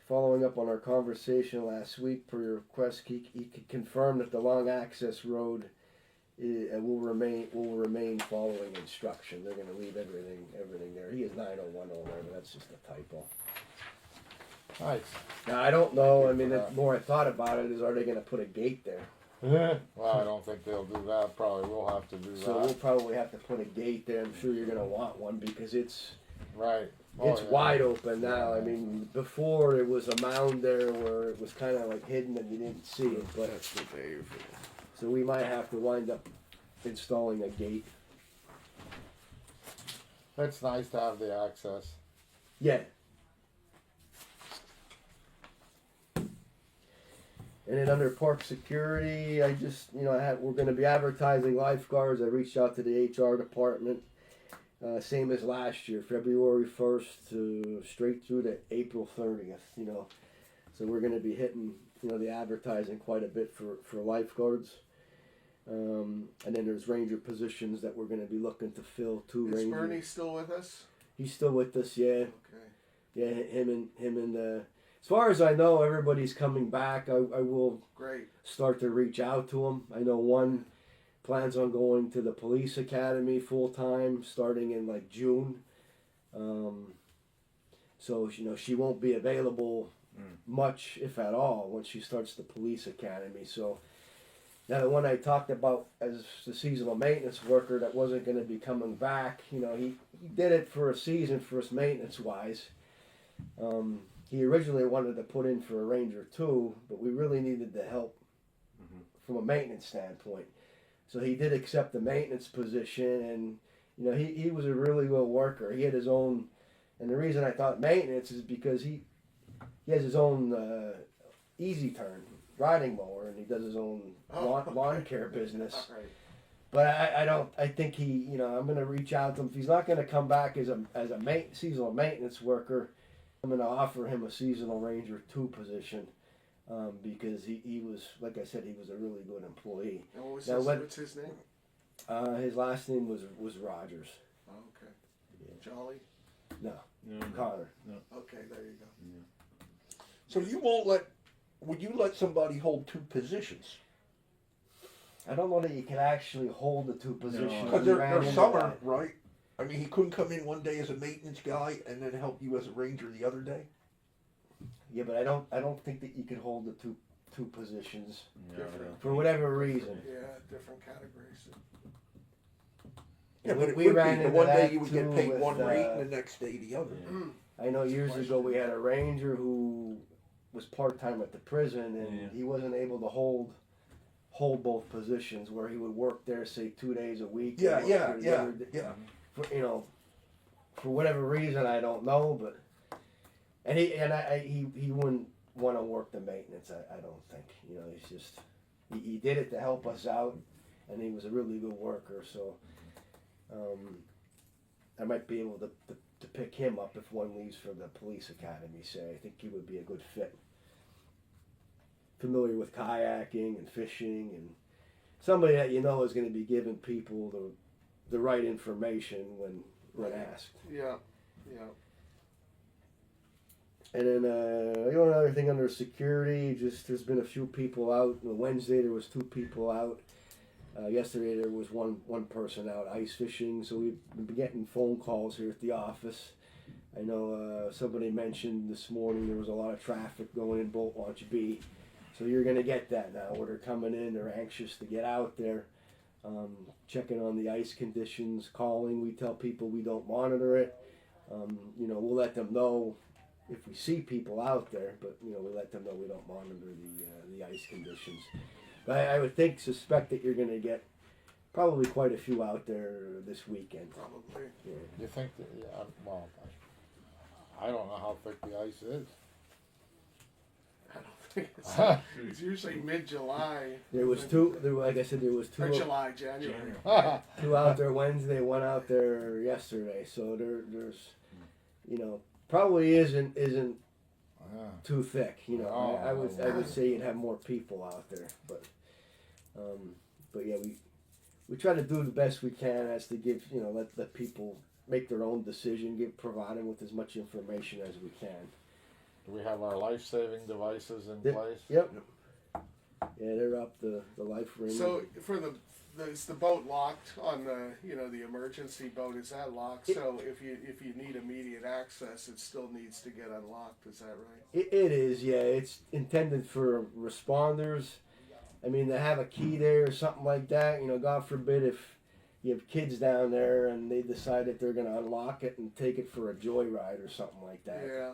following up on our conversation last week per your request, he could confirm that the long access road will remain following instruction. They're going to leave everything there. He is 901 over there, but that's just a typo. Nice. Now I don't know. I mean, the more I thought about it, is are they going to put a gate there? Well, I don't think they'll do that. Probably we'll have to do So that. we'll probably have to put a gate there. I'm sure you're going to want one because it's Right. Oh, it's yeah. wide open now. I mean, before it was a mound there where it was kind of like hidden and you didn't see it. But That's what they. so we might have to wind up installing a gate. It's nice to have the access. Yeah. And then under park security, I just, we're going to be advertising lifeguards. I reached out to the HR department, same as last year, February 1st to straight through to April 30th, So we're going to be hitting, the advertising quite a bit for lifeguards. And then there's ranger positions that we're going to be looking to fill too. Is Ranger. Bernie still with us? He's still with us, yeah. Okay. Yeah, him and as far as I know, everybody's coming back. I will Great. start to reach out to them. I know one plans on going to the police academy full time starting in like June. So she won't be available much, if at all, when she starts the police academy. So now the one I talked about as the seasonal maintenance worker that wasn't going to be coming back, he did it for a season for us maintenance wise. He originally wanted to put in for a ranger too, but we really needed the help from a maintenance standpoint. So he did accept the maintenance position, and he was a really good worker. He had his own, and the reason I thought maintenance is because he has his own easy turn riding mower, and he does his own lawn care business. All right. But I think he, I'm going to reach out to him. If he's not going to come back as a seasonal maintenance worker, I'm going to offer him a seasonal ranger 2 position because he was, like I said, he was a really good employee. And what was Now, what's his name? His last name was Rogers. Oh, okay. Jolly? No, No, Connor. Okay, there you go. So would you let somebody hold 2 positions? I don't know that you can actually hold the 2 positions. No. Because We they're ran into summer, that. right? I mean, he couldn't come in one day as a maintenance guy and then help you as a ranger the other day. Yeah, but I don't think that you could hold the two positions Different. for whatever reason. Yeah, different categories. Yeah, We- but it we would ran be the into one day that you would get too paid with, one rate and the next day the other. I know years ago we had a ranger who was part-time at the prison and he wasn't able to hold both positions where he would work there say 2 days a week. Yeah, and work yeah, there the yeah, other day. yeah. For whatever reason I don't know, but he wouldn't want to work the maintenance. I don't think he's just he did it to help us out, and he was a really good worker. So I might be able to pick him up if one leaves for the police academy. Say I think he would be a good fit. Familiar with kayaking and fishing, and somebody that is going to be giving people the right information when asked. Yeah, yeah. And then another thing under security, just there's been a few people out. Wednesday there was 2 people out. Yesterday there was one person out ice fishing. So we've been getting phone calls here at the office. I know somebody mentioned this morning there was a lot of traffic going in Boat Launch B. So you're going to get that now where they're coming in, they're anxious to get out there, checking on the ice conditions, calling. We tell people we don't monitor it. We'll let them know if we see people out there, but we let them know we don't monitor the ice conditions. But I would suspect that you're going to get probably quite a few out there this weekend. Probably. Yeah. You think that? Yeah. Well, I don't know how thick the ice is. I don't think it's usually mid-July. There was 2. Like I said, there was 2. Or July, January. 2 out there Wednesday, 1 out there yesterday. So there's, probably isn't Yeah. too thick. Oh, I would say you'd have more people out there, but yeah, we try to do the best we can as to give let people make their own decision, provide them with as much information as we can. Do we have our life-saving devices in Yep. place? Yep. Yeah, they're up the life ring. So for is the boat locked on the emergency boat? Is that locked? So if you need immediate access, it still needs to get unlocked. Is that right? It is, yeah. It's intended for responders. I mean, to have a key there or something like that. God forbid if you have kids down there and they decide that they're going to unlock it and take it for a joyride or something like that. Yeah.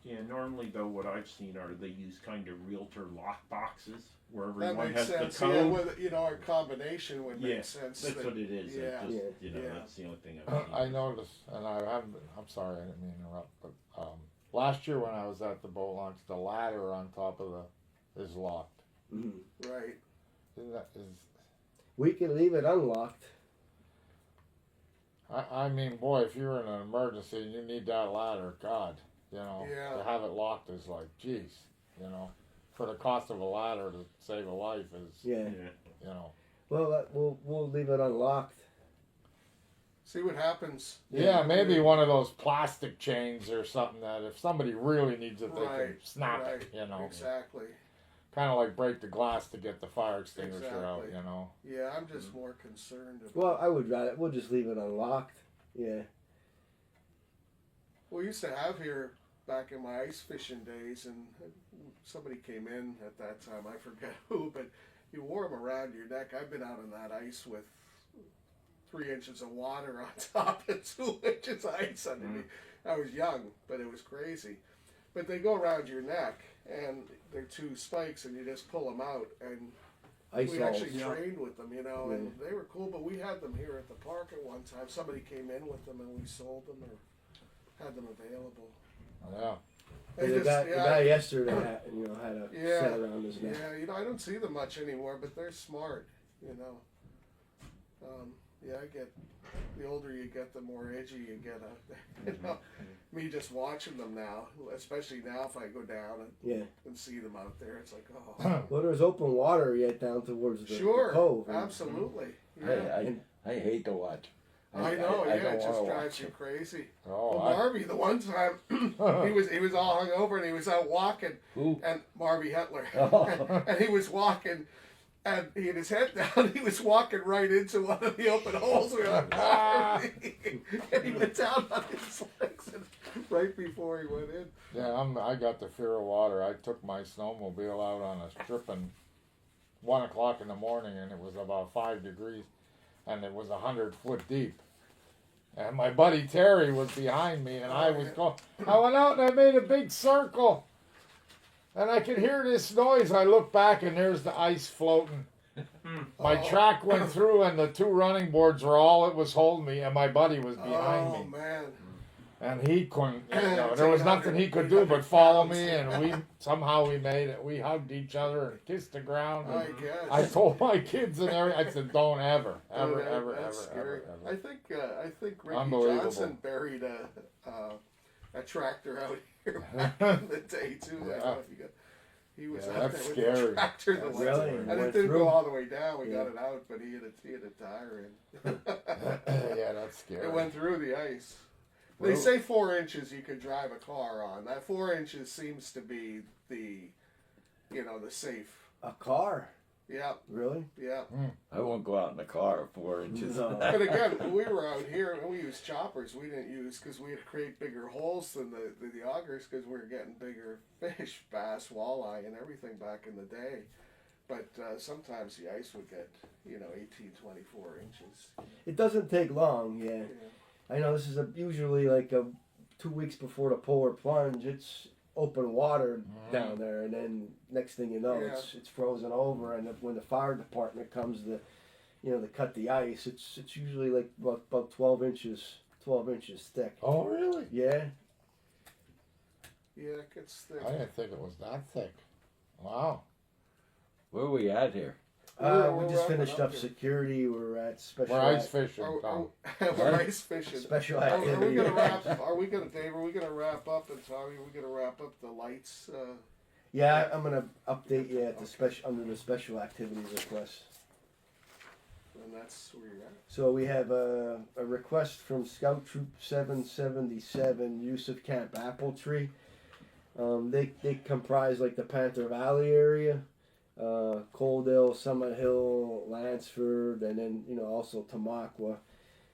Yeah, normally though, what I've seen are they use kind of realtor lock boxes where That everyone makes has sense. the Yeah, code. with a combination would Yeah, make sense. That's what it is. Yeah. Just, Yeah. that's the only thing I've seen. I noticed, and I haven't. I'm sorry, I didn't mean to interrupt. But last year when I was at the boat launch, the ladder on top of is locked. Mm-hmm. Right. Is We can leave it unlocked. I mean, boy, if you're in an emergency and you need that ladder, God, Yeah. to have it locked is like, geez, for the cost of a ladder to save a life is, Yeah. Yeah. Well, we'll leave it unlocked. See what happens. Yeah, maybe one of those plastic chains or something that if somebody really needs it, they can Right, snap right. it, Exactly. Kind of like break the glass to get the fire extinguisher out, Exactly. Yeah, I'm just more concerned about. Well, I would rather we'll just leave it unlocked. Yeah. We used to have here back in my ice fishing days, and somebody came in at that time. I forget who, but you wore them around your neck. I've been out on that ice with 3 inches of water on top and 2 inches of ice underneath. I was young, but it was crazy. But they go around your neck, and they're 2 spikes, and you just pull them out. And Ice we balls. actually trained with them, and they were cool. But we had them here at the park at one time. Somebody came in with them, and we sold them or had them available. Yeah. They The just- guy yeah, yesterday had a Yeah. set around his neck. yeah, I don't see them much anymore, but they're smart, Yeah, I get the older you get, the more edgy you get out there. Me just watching them now, especially now if I go down and see them out there, it's like, oh, Well, there's open water yet down towards the sure, cove. and- absolutely. Yeah. I hate to watch. I know, I yeah, don't it just wanna drives watch you crazy. Oh, Well, Marby, the one time he was all hung over and he was out walking, Who? and Marby Hetler, Oh. and he was walking, and he had his head down. He was walking right into one of the open holes. We were like, Marby, and he went down on his legs, and right before he went in. Yeah, I got the fear of water. I took my snowmobile out on a strip and 1 o'clock in the morning, and it was about 5 degrees, and it was 100 foot deep. And my buddy Terry was behind me, and I was going. I went out and I made a big circle, and I could hear this noise. I looked back, and there's the ice floating. My track went through, and the 2 running boards were all it was holding me, and my buddy was behind me. Oh man! And he couldn't, It's there was 800 nothing he could do but follow me, pounds. and somehow we made it. We hugged each other and kissed the ground. I And guess. I told my kids and everything, I said, don't ever, Oh, ever, that's ever, scary. ever. I think Ricky Unbelievable. Johnson buried a tractor out here back in the day too. I don't know if you got. He was Yeah, out that's there with scary. a tractor the That's one really- time. It And it went didn't through? go all the way down. We Yeah. got it out, but he had a tire in. Yeah, that's scary. It went through the ice. They say 4 inches you could drive a car on. That 4 inches seems to be the, the safe. A car, Yeah, really? yeah. I won't go out in the car at 4 inches. No. But again, when we were out here and we used choppers, we didn't use because we had to create bigger holes than the augers because we were getting bigger fish, bass, walleye, and everything back in the day. But sometimes the ice would get, 18, 24 inches. It doesn't take long, yeah. Yeah. I know this is usually like 2 weeks before the polar plunge. It's open water down there, and then next thing you know, Yeah. it's frozen over. And when the fire department comes to, to cut the ice, it's usually like about 12 inches thick. Oh, really? Yeah. Yeah, it gets thick. I didn't think it was that thick. Wow. Where are we at here? We just wrapping finished up here. security. We're at special We're ice fishing, Tom. We're ice fishing. special Are activity. we gonna wrap? Dave? Are we gonna wrap up and Tommy? Are we gonna wrap up the lights? Yeah, I'm gonna update you at the special under the special activity request. And that's where you're at. So we have a request from Scout Troop 777, use of Camp Apple Tree. They comprise like the Panther Valley area, Coaldale, Summit Hill, Lansford, and then also Tamaqua.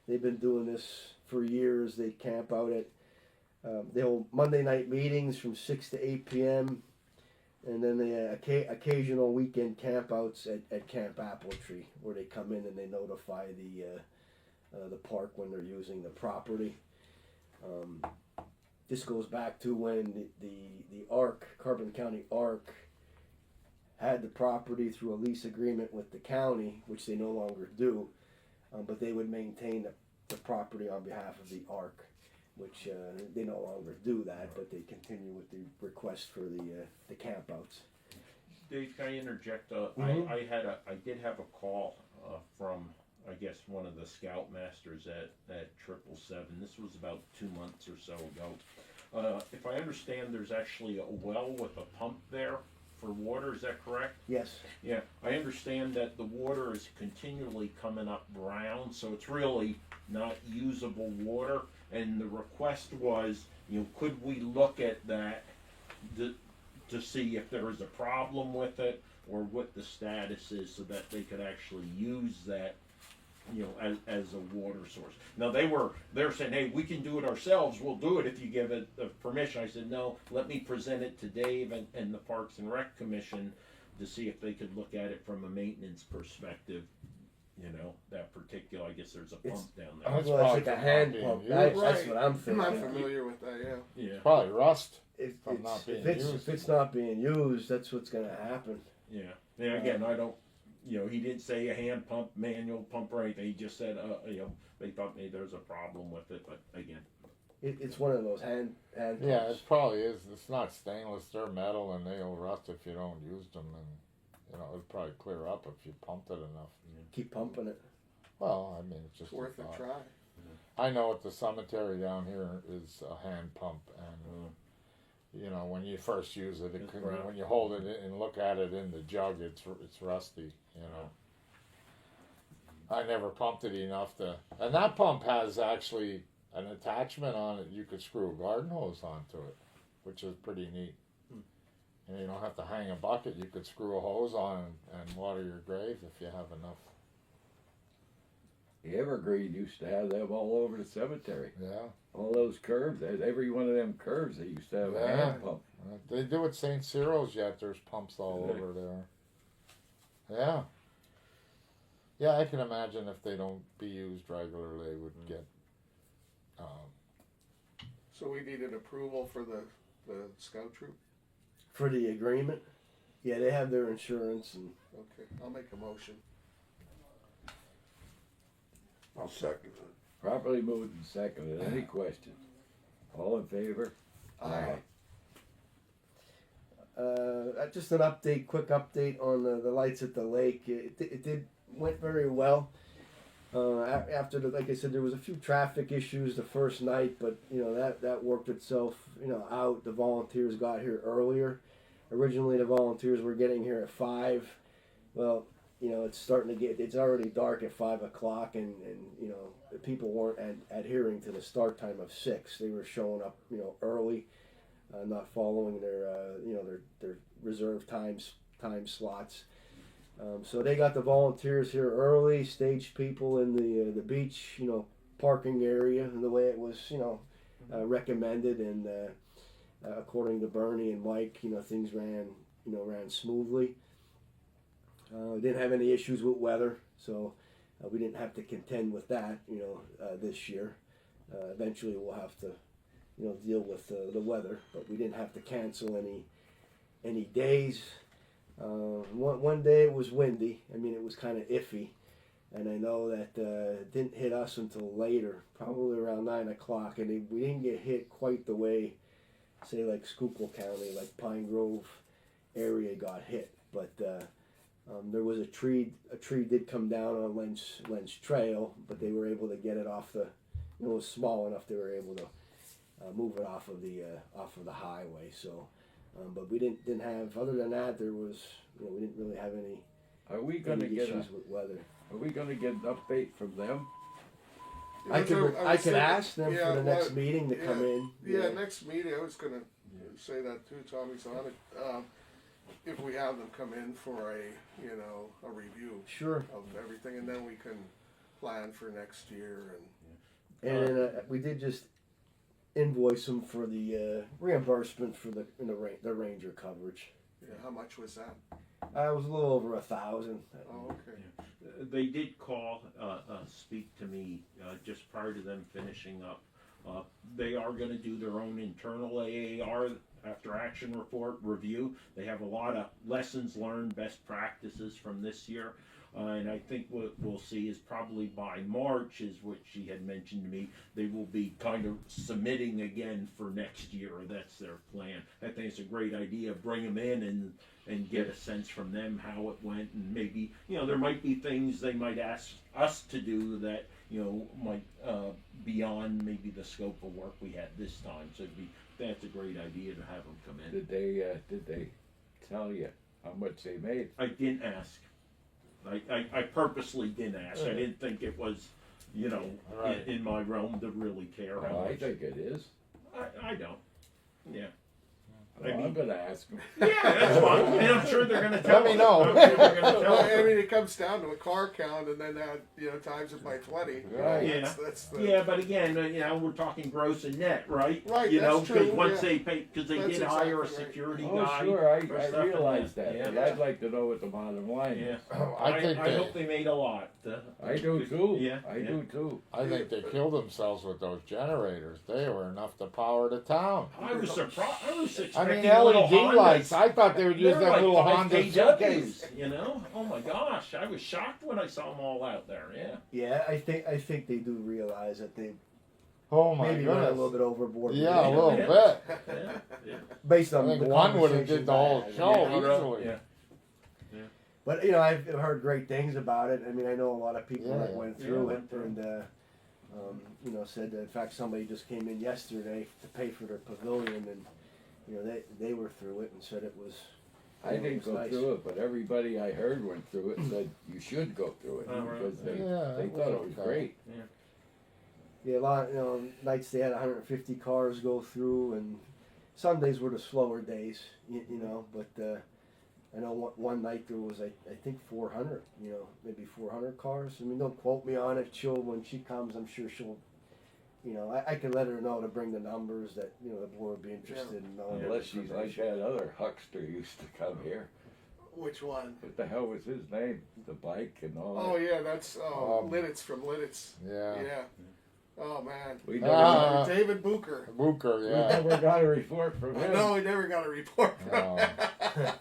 They've been doing this for years. They camp out at they hold Monday night meetings from 6 to 8 p.m. And then they occasional weekend campouts at Camp Apple Tree, where they come in and they notify the park when they're using the property. This goes back to when the ARC, Carbon County ARC, had the property through a lease agreement with the county, which they no longer do, but they would maintain the property on behalf of the ARC, which they no longer do that, but they continue with the request for the campouts. Dave, can I interject? Mhm. I did have a call from, I guess, one of the scoutmasters at 777. This was about 2 months or so ago. If I understand, there's actually a well with a pump there for water. Is that correct? Yes. Yeah, I understand that the water is continually coming up brown, so it's really not usable water. And the request was, could we look at that to see if there is a problem with it or what the status is, so that they could actually use that, as a water source. Now they're saying, hey, we can do it ourselves. We'll do it if you give it the permission. I said, no, let me present it to Dave and the Parks and Rec Commission to see if they could look at it from a maintenance perspective. That particular, I guess there's a pump down there. That's Well, it's like probably a hand not pump. being That's used. what I'm thinking. I'm familiar with that. Yeah. Yeah, Probably rust. If From not being if used. it's not being used, that's what's going to happen. yeah. Yeah, again, I don't, he didn't say a hand pump, manual pump or anything. He just said, they thought maybe there's a problem with it, but again. It's one of those hand pumps. Yeah, it probably is. It's not stainless. They're metal, and they'll rust if you don't use them. And it'll probably clear up if you pumped it enough. Keep pumping it. Well, I mean, it's just It's worth a thought. try. I know at the cemetery down here is a hand pump, and when you first use it, It's brown. when you hold it and look at it in the jug, it's rusty. I never pumped it enough and that pump has actually an attachment on it. You could screw a garden hose onto it, which is pretty neat. And you don't have to hang a bucket. You could screw a hose on and water your grave if you have enough. The Evergreen used to have them all over the cemetery. Yeah. All those curves, every one of them curves, they used to have a Yeah. hand pump. They do at St. Cyril's yet. There's pumps all Yeah. over there. Yeah. Yeah, I can imagine if they don't be used regularly, they would get. So we needed approval for the scout troop. For the agreement, yeah, they have their insurance and Okay, I'll make a motion. I'll second it. Properly moved and seconded. Any questions? All in favor? Aye. just an update, quick update on the lights at the lake. It went very well. After like I said, there was a few traffic issues the first night, but that worked itself out. The volunteers got here earlier. Originally, the volunteers were getting here at 5. Well, it's starting to it's already dark at 5 o'clock, and people weren't adhering to the start time of 6. They were showing up, early, not following their reserved time slots. So they got the volunteers here early, staged people in the beach, parking area, and the way it was, recommended, and according to Bernie and Mike, things ran smoothly. Didn't have any issues with weather, so we didn't have to contend with that, this year. Eventually, we'll have to, deal with the weather, but we didn't have to cancel any days. One day it was windy. I mean, it was kind of iffy, and I know that it didn't hit us until later, probably around 9 o'clock, and we didn't get hit quite the way, say, like Schuylkill County, like Pine Grove area got hit. But there was a tree did come down on Lens Trail, but they were able to get it off the, it was small enough they were able to move it off of the highway. So. But we didn't have. Other than that, there was. We didn't really have any. Are we going to get issues with weather? Are we going to get an update from them? I could ask them yeah, for the next meeting to come in. Yeah, next meeting. I was gonna say that too. Tommy's on it. If we have them come in for a review Sure. of everything, and then we can plan for next year. And we did just invoice them for the reimbursement for the Ranger coverage. Yeah, how much was that? It was a little over 1,000. Oh, okay. They did call, speak to me just prior to them finishing up. They are going to do their own internal AAR after action report review. They have a lot of lessons learned, best practices from this year. And I think what we'll see is probably by March, is what she had mentioned to me, they will be kind of submitting again for next year. That's their plan. I think it's a great idea. Bring them in and get a sense from them how it went, and maybe, there might be things they might ask us to do that, might beyond maybe the scope of work we had this time. So that's a great idea to have them come in. Did they tell you how much they made? I didn't ask. I purposely didn't ask. I didn't think it was, Right. in my realm to really care how Oh, I much. think it is. I don't. Yeah. Well, I'm going to ask them. Yeah, that's fine. And I'm sure they're going to tell Let me us. know. I'm sure they're gonna tell Well, us. I mean, it comes down to a car count, and then times it by 20. Right. Yeah. That's the. Yeah, but again, we're talking gross and net, right? Right, Because that's true, once yeah. they pay, because they That's did hire a exactly right. security Oh, guy. sure, I for stuff and realize that, Yeah. but I'd like to know what the bottom line Yeah. is. I think I hope they made a lot. I do too. Yeah. I do too. I think they killed themselves with those generators. They were enough to power the town. I was surprised. I was I expecting mean, a little LED Honda. lights. I thought they would use They're that like little 5 Honda KWs, suitcase. Oh my gosh, I was shocked when I saw them all out there. Yeah. Yeah, I think they do realize that they Oh my maybe went a little goodness. bit overboard. with Yeah, a it. little Yeah. bit. Yeah. Yeah. Based on I think the one would have conversations did the I whole had. show Yeah. easily. Yeah. But I've heard great things about it. I mean, I know a lot of people that Yeah. went Yeah, through went it, through. and said that in fact somebody just came in yesterday to pay for their pavilion, and they were through it and said it was. I it didn't was go nice. through it, but everybody I heard went through it and said you should go through it Oh, right. because they Yeah, thought it was okay. great. Yeah, a lot. Nights they had 150 cars go through, and Sundays were the slower days. But I know one night there was I think 400. Maybe 400 cars. I mean, don't quote me on it. When she comes, I'm sure she'll. I can let her know to bring the numbers that the board would be interested in knowing. Unless she's like that other huckster used to come here. Which one? What the hell was his name? The bike and all Oh that. yeah, that's Lidditz from Lidditz. Yeah. Yeah. Oh man. We never, Ah. David Booker. Booker, we yeah. never got a report from him. No, we never got a report from No. him.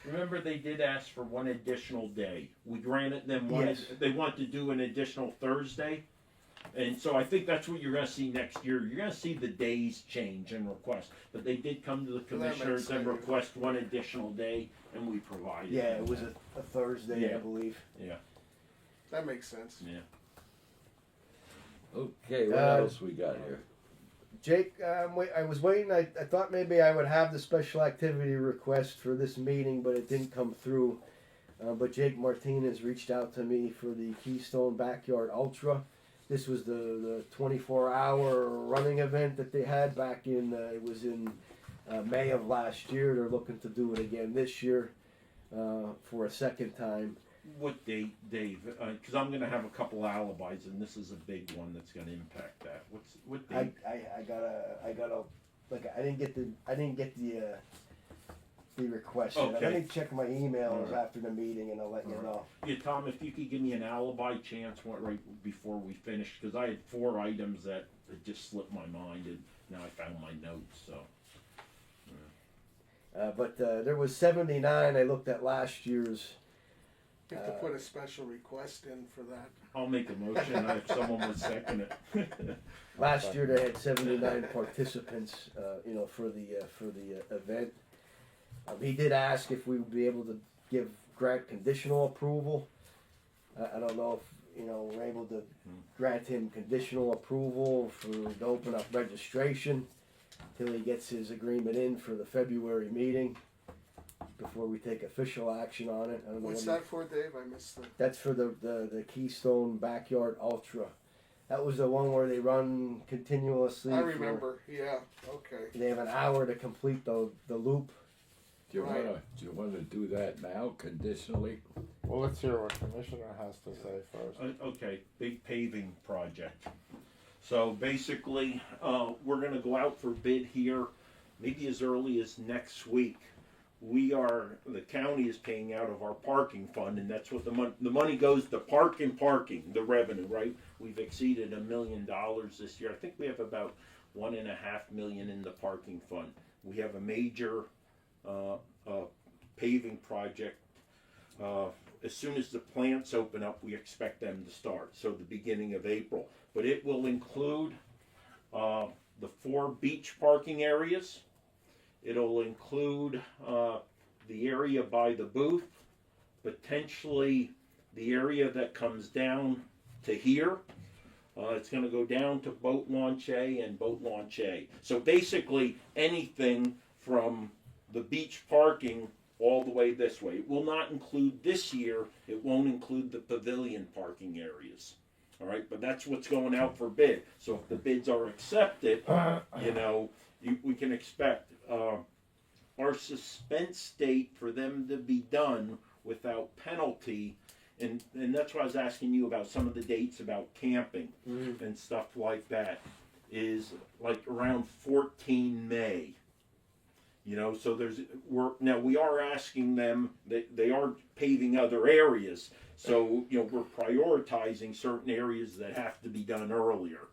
Remember, they did ask for one additional day. We granted them one. Yes. They want to do an additional Thursday, and so I think that's what you're going to see next year. You're going to see the days change and request. But they did come to the makes commissioners and sense. request one additional day, and we provided. Yeah, them it was that. a Thursday, Yeah. I believe. Yeah. That makes sense. Yeah. Okay, what Uh, else we got here? Jake, I was waiting. I thought maybe I would have the special activity request for this meeting, but it didn't come through. But Jake Martinez reached out to me for the Keystone Backyard Ultra. this was the 24-hour running event that they had back in, it was in May of last year. They're looking to do it again this year for a second time. What date, Dave? Because I'm gonna have a couple alibis, and this is a big one that's gonna impact that. What I date? gotta like I didn't get the request yet. Okay. Let me check my emails All right. after the meeting and I'll let you know. Yeah, Tom, if you could give me an alibi chance right before we finish, because I had 4 items that just slipped my mind, and now I found my notes. So But there was 79. I looked at last year's. You have to put a special request in for that. I'll make a motion if someone would second it. Last year they had 79 participants, for the event. He did ask if we would be able to grant conditional approval. I don't know if we're able to grant him conditional approval to open up registration till he gets his agreement in for the February meeting before we take official action on it. I don't know What's when that for, Dave? I missed the. That's for the Keystone Backyard Ultra. That was the one where they run continuously. I remember. Yeah. Okay. They have an hour to complete the loop. Do you Right. wanna do that now, conditionally? Well, let's hear what Commissioner has to say first. Okay, big paving project. So basically, we're gonna go out for bid here, maybe as early as next week. The county is paying out of our parking fund, and that's what the money goes to parking, the revenue, right? We've exceeded $1 million this year. I think we have about 1.5 million in the parking fund. We have a major paving project. As soon as the plants open up, we expect them to start, so the beginning of April. But it will include the 4 beach parking areas. It'll include the area by the booth, potentially the area that comes down to here. It's going to go down to Boat Launch A and Boat Launch A. So basically anything from the beach parking all the way this way. It will not include this year. It won't include the pavilion parking areas. All right, but that's what's going out for bid. So if the bids are accepted, we can expect our suspense date for them to be done without penalty. And that's why I was asking you about some of the dates about camping and stuff like that, is like around 14 May. So we are asking them that they are paving other areas. So, we're prioritizing certain areas that have to be done earlier,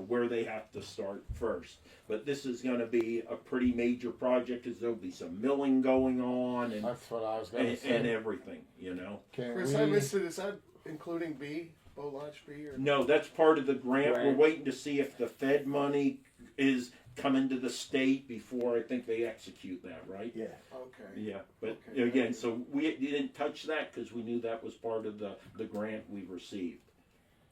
where they have to start first. But this is going to be a pretty major project because there'll be some milling going on and That's what I was going to say. and everything, Can Chris, we? I missed it. Is that including B? Boat Launch B? Or? No, that's part of the grant. We're Grant. waiting to see if the Fed money is coming to the state before I think they execute that, right? Yeah. Okay. Yeah, but Okay. again, so we didn't touch that because we knew that was part of the grant we received.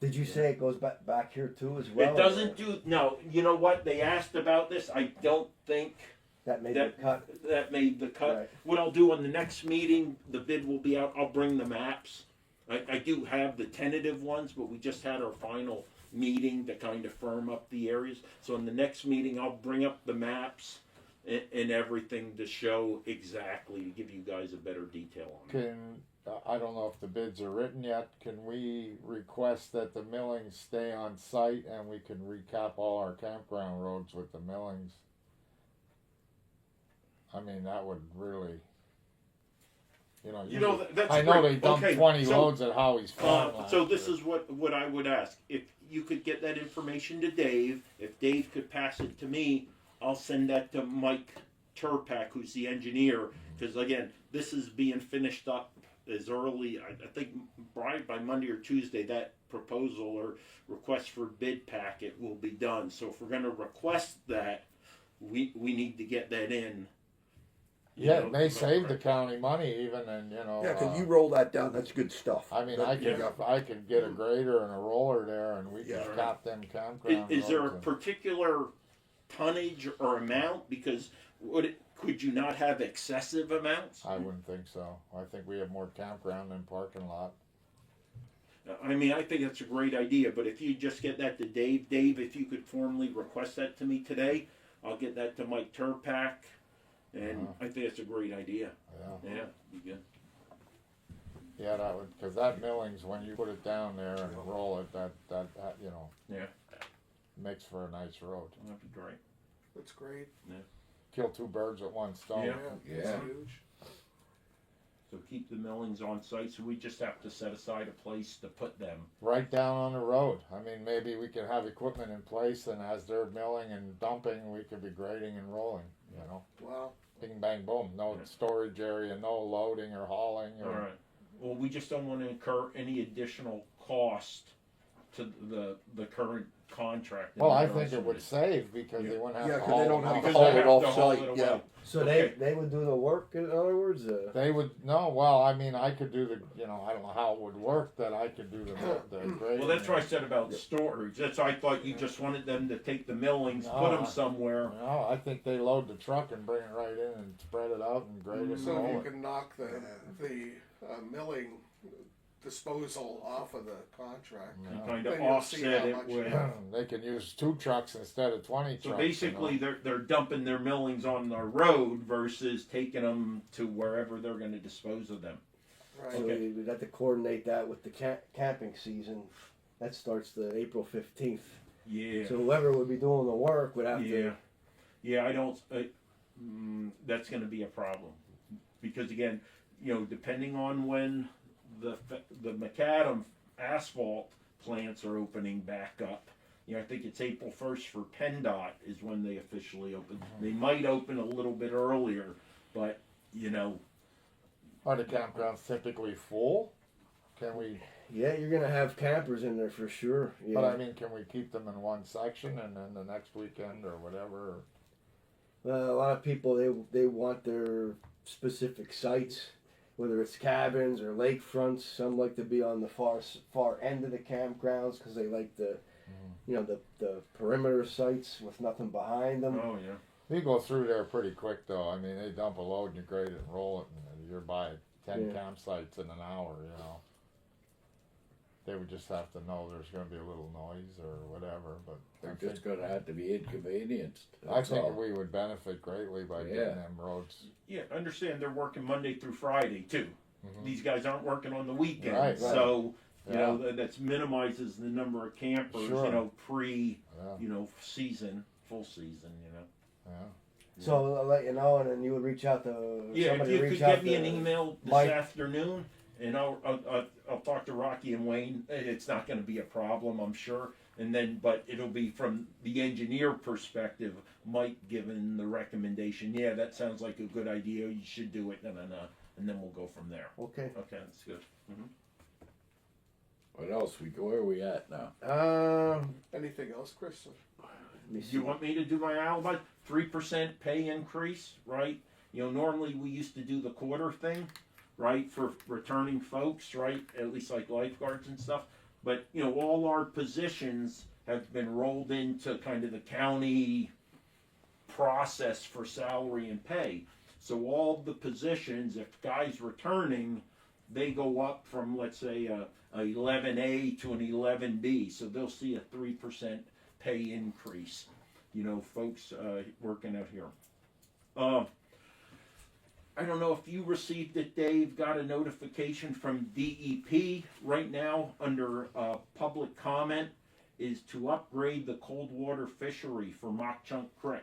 Did you say it goes back here too as well? It doesn't do, no, you know what, they asked about this, I don't think That made that the cut. that made the cut. Right. What I'll do on the next meeting, the bid will be out, I'll bring the maps. I do have the tentative ones, but we just had our final meeting to kind of firm up the areas. So in the next meeting, I'll bring up the maps and everything to show exactly, to give you guys a better detail on it. I don't know if the bids are written yet. Can we request that the millings stay on site and we can recap all our campground roads with the millings? I mean, that would really, That's I know great. they dumped Okay, 20 so, loads at Howie's farm last So this year. is what I would ask. If you could get that information to Dave, if Dave could pass it to me, I'll send that to Mike Turpak, who's the engineer, because again, this is being finished up as early, I think by Monday or Tuesday, that proposal or request for bid packet will be done. So if we're going to request that, we need to get that in. Yeah, it may save the county money even, and Yeah, because you roll that down, that's good stuff. I mean, That- I could get a grader and a roller there, and we Yeah. could cap them campground Is there a roads and- particular tonnage or amount? Because could you not have excessive amounts? I wouldn't think so. I think we have more campground than parking lot. I mean, I think that's a great idea, but if you just get that to Dave, if you could formally request that to me today, I'll get that to Mike Turpak, and I think it's a great idea. Yeah. Yeah, be good. Yeah, that would, because that millings, when you put it down there and roll it, that you know, Yeah, makes for a nice road. that'd be great. That's great. Kill two birds with one stone. Yeah. Yeah, Yeah. that's huge. So keep the millings on site, so we just have to set aside a place to put them. Right down on the road. I mean, maybe we could have equipment in place, and as they're milling and dumping, we could be grading and rolling. You know, Wow. bing bang boom. No storage area, no loading or hauling. Or, All right. Well, we just don't want to incur any additional cost to the current contract. Well, I think it would save because they wouldn't have Yeah, to 'cause haul they don't them have off. to Because haul they it have to off haul site, it yeah. away. So Okay. they would do the work, in other words? They would no. Well, I mean, I could do the. You know, I don't know how it would work. That I could do the grading. Well, that's what I said about storage. That's why I thought you just wanted them to take the millings, put them somewhere. No, I think they load the truck and bring it right in and spread it out and grade it and So roll you it. can knock the milling disposal off of the contract. Yeah. Kind of Then you'll see offset how it much- with. They can use 2 trucks instead of 20 So trucks. basically, you know. they're dumping their millings on the road versus taking them to wherever they're going to dispose of them. Right. So Okay. we'd have to coordinate that with the camping season. That starts the April 15th. Yeah. So whoever would be doing the work would have Yeah. to. Yeah, I don't. That's going to be a problem because again, depending on when the macadam asphalt plants are opening back up. I think it's April 1st for PennDOT is when they officially open. They might open a little bit earlier, but Are the campgrounds typically full? Can we? Yeah, you're gonna have campers in there for sure. Yeah. But I mean, can we keep them in one section and then the next weekend or whatever? A lot of people they want their specific sites, whether it's cabins or lakefronts. Some like to be on the far end of the campgrounds because they like the the perimeter sites with nothing behind them. oh yeah. We go through there pretty quick though. I mean, they dump a load and you grade it and roll it, and you're by 10 Yeah. campsites in an hour. You know. They would just have to know there's going to be a little noise or whatever, but They're just gonna have to be inconvenienced. I That's think all. we would benefit greatly by Yeah. getting them roads. Yeah, understand they're working Monday through Friday too. Mhm. These guys aren't working on the weekends, Right, right. so Yeah. that's minimizes the number of campers. Sure. Pre Yeah, season, full season. yeah. So I'll let you know, and then you would reach out to Yeah, if somebody. you reach could out get me to an email this Mike. afternoon, and I'll talk to Rocky and Wayne. It's not going to be a problem, I'm sure. And then, but it'll be from the engineer perspective. Mike giving the recommendation. Yeah, that sounds like a good idea. You should do it. And then we'll go from there. Okay. Okay, that's good. What else? Where are we at now? Anything else, Chris? Let me Do see. you want me to do my alibi? 3% pay increase, right? Normally we used to do the quarter thing, right, for returning folks, right? At least like lifeguards and stuff. But all our positions have been rolled into kind of the county process for salary and pay. So all the positions, if guys returning, they go up from let's say a 11A to an 11B. So they'll see a 3% pay increase. Folks working out here. I don't know if you received it, Dave. Got a notification from DEP right now under public comment is to upgrade the cold water fishery for Mock Chunk Creek.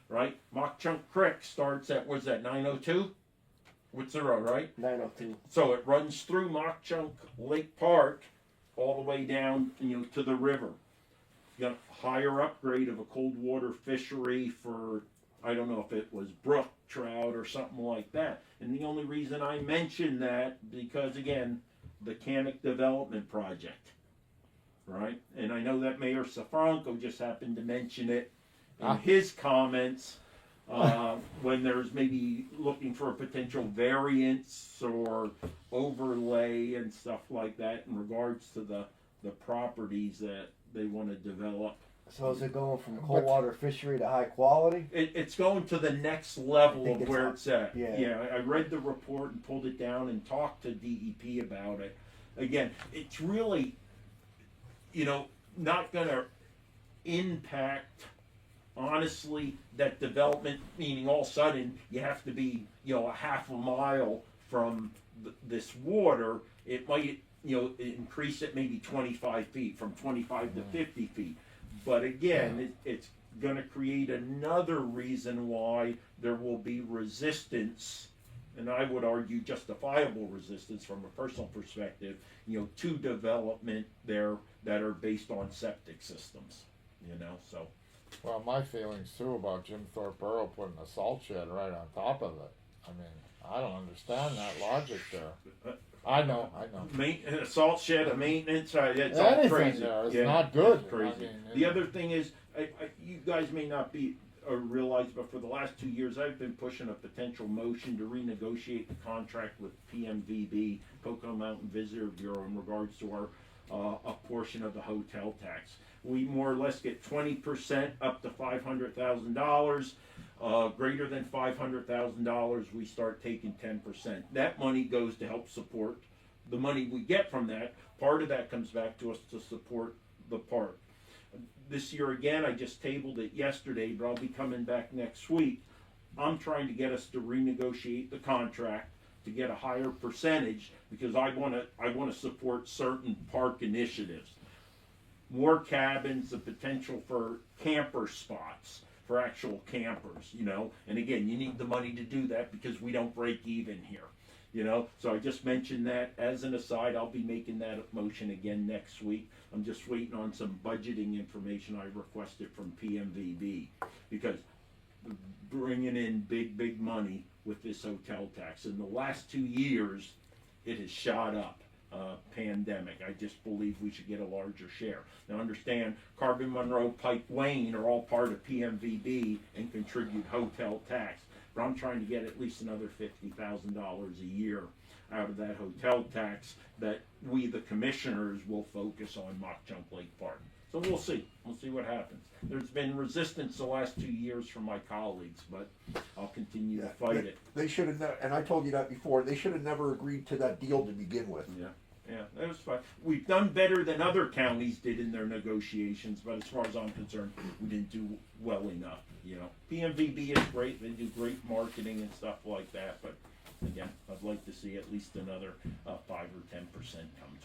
Right? Mock Chunk Creek starts at, what's that, 902? What's the road, right? 902. So it runs through Mock Chunk Lake Park all the way down, to the river. You got a higher upgrade of a cold water fishery for, I don't know if it was brook trout or something like that. And the only reason I mention that, because again, the Canic Development Project, right? And I know that Mayor Safranco just happened to mention it in his comments when there's maybe looking for a potential variance or overlay and stuff like that in regards to the properties that they want to develop. So is it going from cold water fishery to high quality? It's going to the next level think of it's where up. it's at. Yeah. I read the report and pulled it down and talked to DEP about it. again, it's really, not gonna impact, honestly, that development, meaning all of a sudden you have to be, a half a mile from this water. It might, increase it maybe 25 feet, from 25 to 50 feet. But again, it's gonna create another reason why there will be resistance, and I would argue justifiable resistance from a personal perspective, to development there that are based on septic systems, so. Well, my feelings too about Jim Thorpe Borough putting a salt shed right on top of it. I mean, I don't understand that logic there. I know. A salt shed, a maintenance, it's all Anything crazy. there is Yeah, not good. it's crazy. I mean, The other thing is, you guys may not be realize, but for the last 2 years, I've been pushing a potential motion to renegotiate the contract with PMVB, Pocono Mountain Visitor Bureau, in regards to our a portion of the hotel tax. We more or less get 20% up to $500,000. Greater than $500,000, we start taking 10%. That money goes to help support the money we get from that. Part of that comes back to us to support the park. This year again, I just tabled it yesterday, but I'll be coming back next week. I'm trying to get us to renegotiate the contract to get a higher percentage, because I want to support certain park initiatives. More cabins, the potential for camper spots for actual campers, and again, you need the money to do that because we don't break even here, so I just mentioned that as an aside. I'll be making that motion again next week. I'm just waiting on some budgeting information I requested from PMVB, because bringing in big money with this hotel tax in the last 2 years, it has shot up. Pandemic. I just believe we should get a larger share. Now understand, Carbon Monroe, Pike Wayne are all part of PMVB and contribute hotel tax. But I'm trying to get at least another $50,000 a year out of that hotel tax that we, the commissioners, will focus on Mock Jump Lake Park. So we'll see. We'll see what happens. There's been resistance the last 2 years from my colleagues, but I'll continue to fight it. They should have, and I told you that before, they should have never agreed to that deal to begin with. Yeah, that was fine. We've done better than other counties did in their negotiations, but as far as I'm concerned, we didn't do well enough. PMVB is great; they do great marketing and stuff like that. But again, I'd like to see at least another 5 or 10% come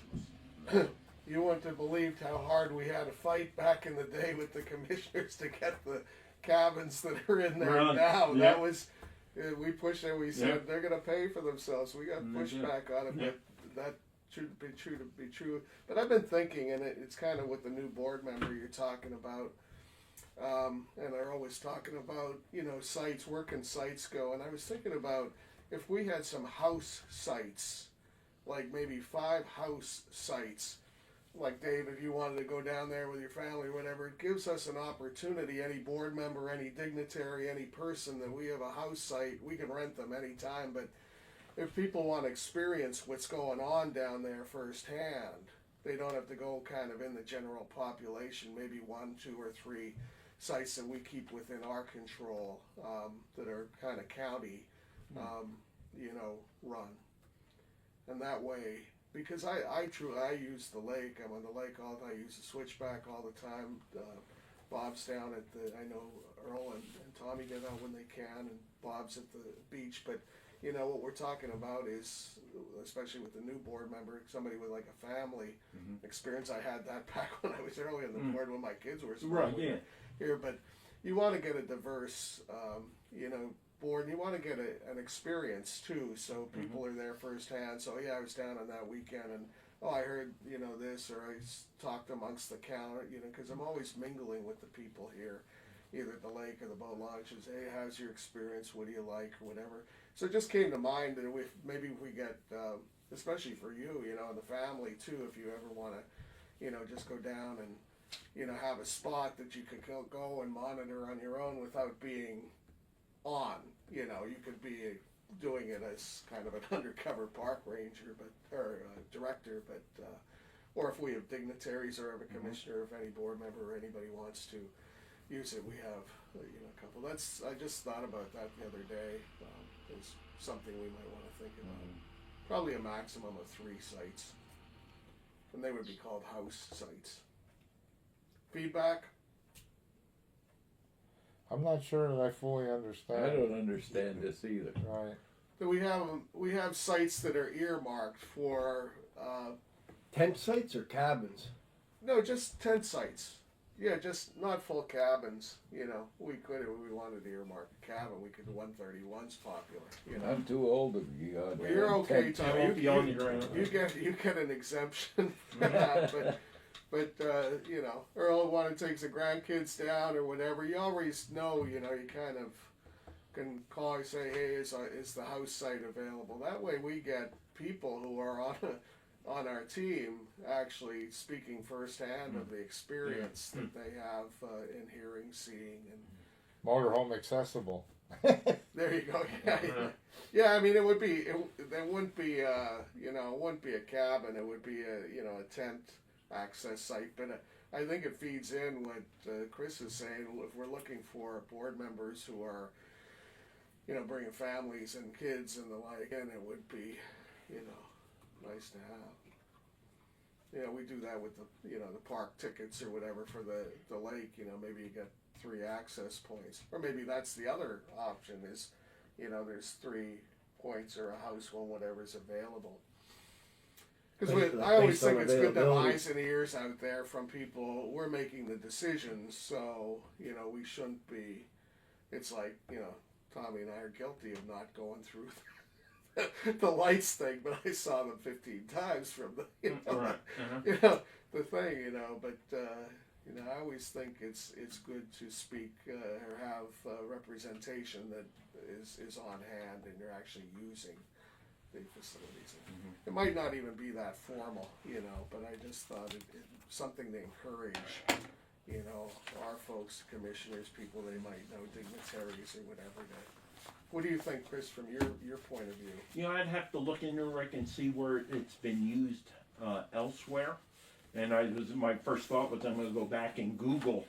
to us. You wouldn't have believed how hard we had to fight back in the day with the commissioners to get the cabins that are in there Right. now. Yeah. That was, we pushed it. We said Yeah. they're going to pay for themselves. We got pushback on it, Yeah. but that should be true to be true. But I've been thinking, and it's kind of with the new board member you're talking about, and they're always talking about, sites, working sites go. And I was thinking about if we had some house sites, like maybe 5 house sites. Like Dave, if you wanted to go down there with your family or whatever, it gives us an opportunity, any board member, any dignitary, any person that we have a house site, we can rent them anytime. But if people want to experience what's going on down there firsthand, they don't have to go kind of in the general population, maybe 1, 2, or 3 sites that we keep within our control, that are kind of county, run. And that way, because I use the lake. I'm on the lake all the time. I use the switchback all the time. Bob's down at I know Earl and Tommy get out when they can, and Bob's at the beach. But what we're talking about is, especially with the new board member, somebody with like a family experience. I had that back when I was early on the board when my kids were small. Right. Yeah. Here, but you want to get a diverse, board. And you want to get an experience too, so people are there firsthand. So yeah, I was down on that weekend, and I heard this, or I talked amongst the counter, because I'm always mingling with the people here, either at the lake or the boat launches. Hey, how's your experience? What do you like, or whatever. So it just came to mind that maybe if we get, especially for you, and the family too, if you ever want to, just go down and have a spot that you could go and monitor on your own without being on. You could be doing it as kind of an undercover park ranger, or director, but or if we have dignitaries or have a commissioner, if any board member or anybody wants to use it, we have a couple. I just thought about that the other day. It's something we might want to think about. Probably a maximum of 3 sites. and they would be called house sites. Feedback? I'm not sure that I fully I understand. don't understand this either. Right. So we have sites that are earmarked for Tent sites or cabins? no, just tent sites. Yeah, just not full cabins. You know, we could if we wanted to earmark a cabin. We could. 131's popular. You know, I'm too old to be on well, you're okay, tent. Tommy. won't be on the ground. You get an exemption for that, but you know, Earl wanted takes the grandkids down or whatever. You always know. You know, you kind of can call and say, hey, is the house site available? That way, we get people who are on our team actually speaking firsthand of the experience that they have in hearing, seeing, and Motorhome accessible. there you go. Yeah. I mean, it wouldn't be it wouldn't be a cabin. It would be a tent access site. But I think it feeds in what Chris is saying. If we're looking for board members who are, bringing families and kids and the like, and it would be, nice to have. We do that with the park tickets or whatever for the lake. Maybe you get 3 access points, or maybe that's the other option is, there's 3 points or a house one, whatever's available. Because I always think it's good to have eyes and ears out there from people. We're making the decisions, so we shouldn't be. It's like Tommy and I are guilty of not going through the lights thing, but I saw them 15 times from the Right. the thing, but I always think it's good to speak or have representation that is on hand and you're actually using the facilities. It might not even be that formal, but I just thought it something to encourage our folks, commissioners, people they might know, dignitaries or whatever. What do you think, Chris, from your point of view? I'd have to look into it and see where it's been used elsewhere. And my first thought was I'm going to go back and Google,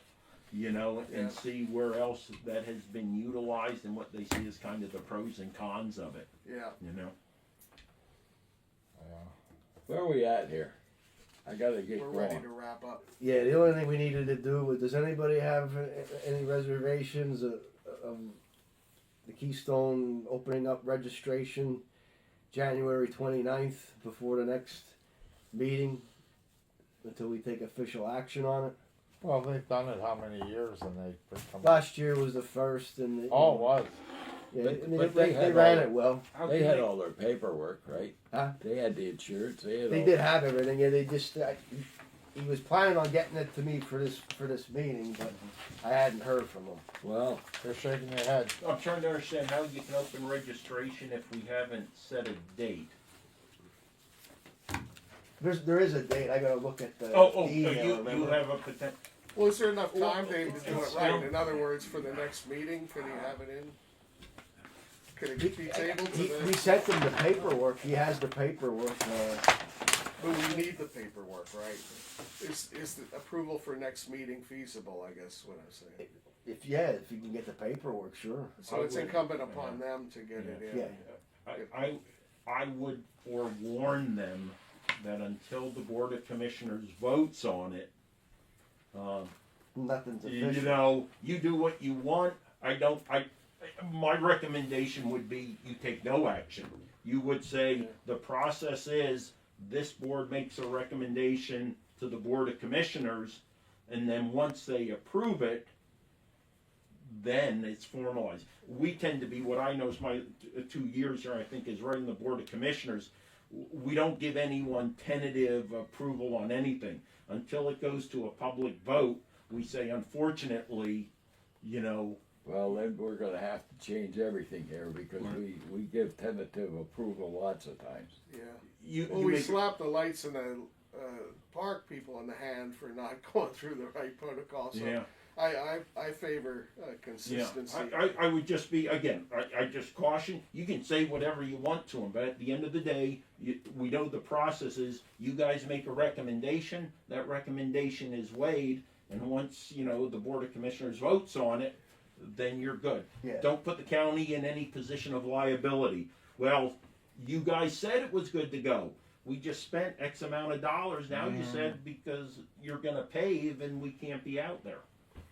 and see where else that has been utilized and what they see as kind of the pros and cons of it. Yeah. Yeah. Where are we at here? I gotta get We're going. ready to wrap up. Yeah, the only thing we needed to do was, does anybody have any reservations of the Keystone opening up registration January 29th before the next meeting until we take official action on it? Well, they've done it how many years and they've come. Last year was the first, and It was. yeah, But- I mean, but they had ran all- it well. They had all their paperwork, right? Huh? They had the insurance. They They did have everything. Yeah, they just he was planning on getting it to me for this meeting, but I hadn't heard from him. Well, They're shaking their head. I'm trying to understand how you can open registration if we haven't set a date. There is a date. I gotta look at the So email. you remember? have a potential. Well, is there enough time, Dave, to do it It's- right? In other words, for the next meeting, could he have it in? Could it be tabled to We the? sent him the paperwork. He has the paperwork. But we need the paperwork, right? Is the approval for next meeting feasible? I guess is what I'm saying. If you can get the paperwork, sure. So it's incumbent upon them to get it in. Yeah. I would forewarn them that until the Board of Commissioners votes on it, Nothing's you official. know, you do what you want. My recommendation would be you take no action. You would say the process is this board makes a recommendation to the Board of Commissioners, and then once they approve it, then it's formalized. We tend to be, what I know is my 2 years here, I think, is right in the Board of Commissioners. We don't give anyone tentative approval on anything. Until it goes to a public vote, we say, unfortunately, well, then we're gonna have to change everything here because we give tentative approval lots of times. Yeah. Well, we slap the lights in the park people in the hand for not going through the right protocol. So Yeah. I favor consistency. I would just be, again, I just caution, you can say whatever you want to them, but at the end of the day, we know the process is, you guys make a recommendation, that recommendation is weighed, and once, the Board of Commissioners votes on it, then you're good. Yeah. Don't put the county in any position of liability. Well, you guys said it was good to go. we just spent X amount of dollars, now you said because you're gonna pave and we can't be out there.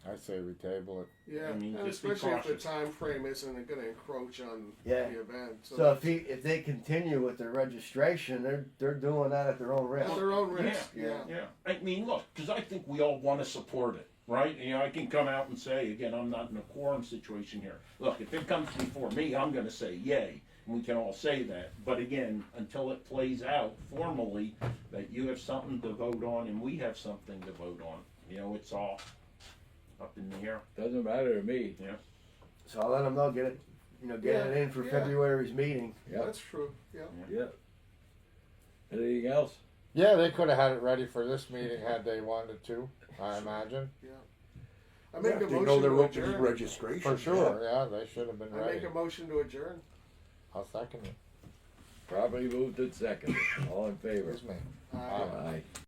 I say we table it. Yeah, I mean, and just be especially if the cautious. time frame isn't going to encroach on Yeah. the event. So if they continue with their registration, they're doing that at their own risk. at their own risk, Yeah. Yeah, I mean, look, because I think we all want to support it, right? You know, I can come out and say, again, I'm not in a quorum situation here. Look, if it comes before me, I'm going to say yay, and we can all say that. But again, until it plays out formally, that you have something to vote on and we have something to vote on, you know, it's all up in the air. Doesn't matter to me. So I'll let them know, get it in for Yeah. February's meeting. Yep. That's true. Yeah. Yeah. Anything else? Yeah, they could have had it ready for this meeting had they wanted to, I imagine. I make a They know motion they're to opening adjourn. registration. For sure, yeah, they should have been I ready. make a motion to adjourn. I'll second it. Properly moved and seconded. All in favor? Excuse me. Aye. Aye.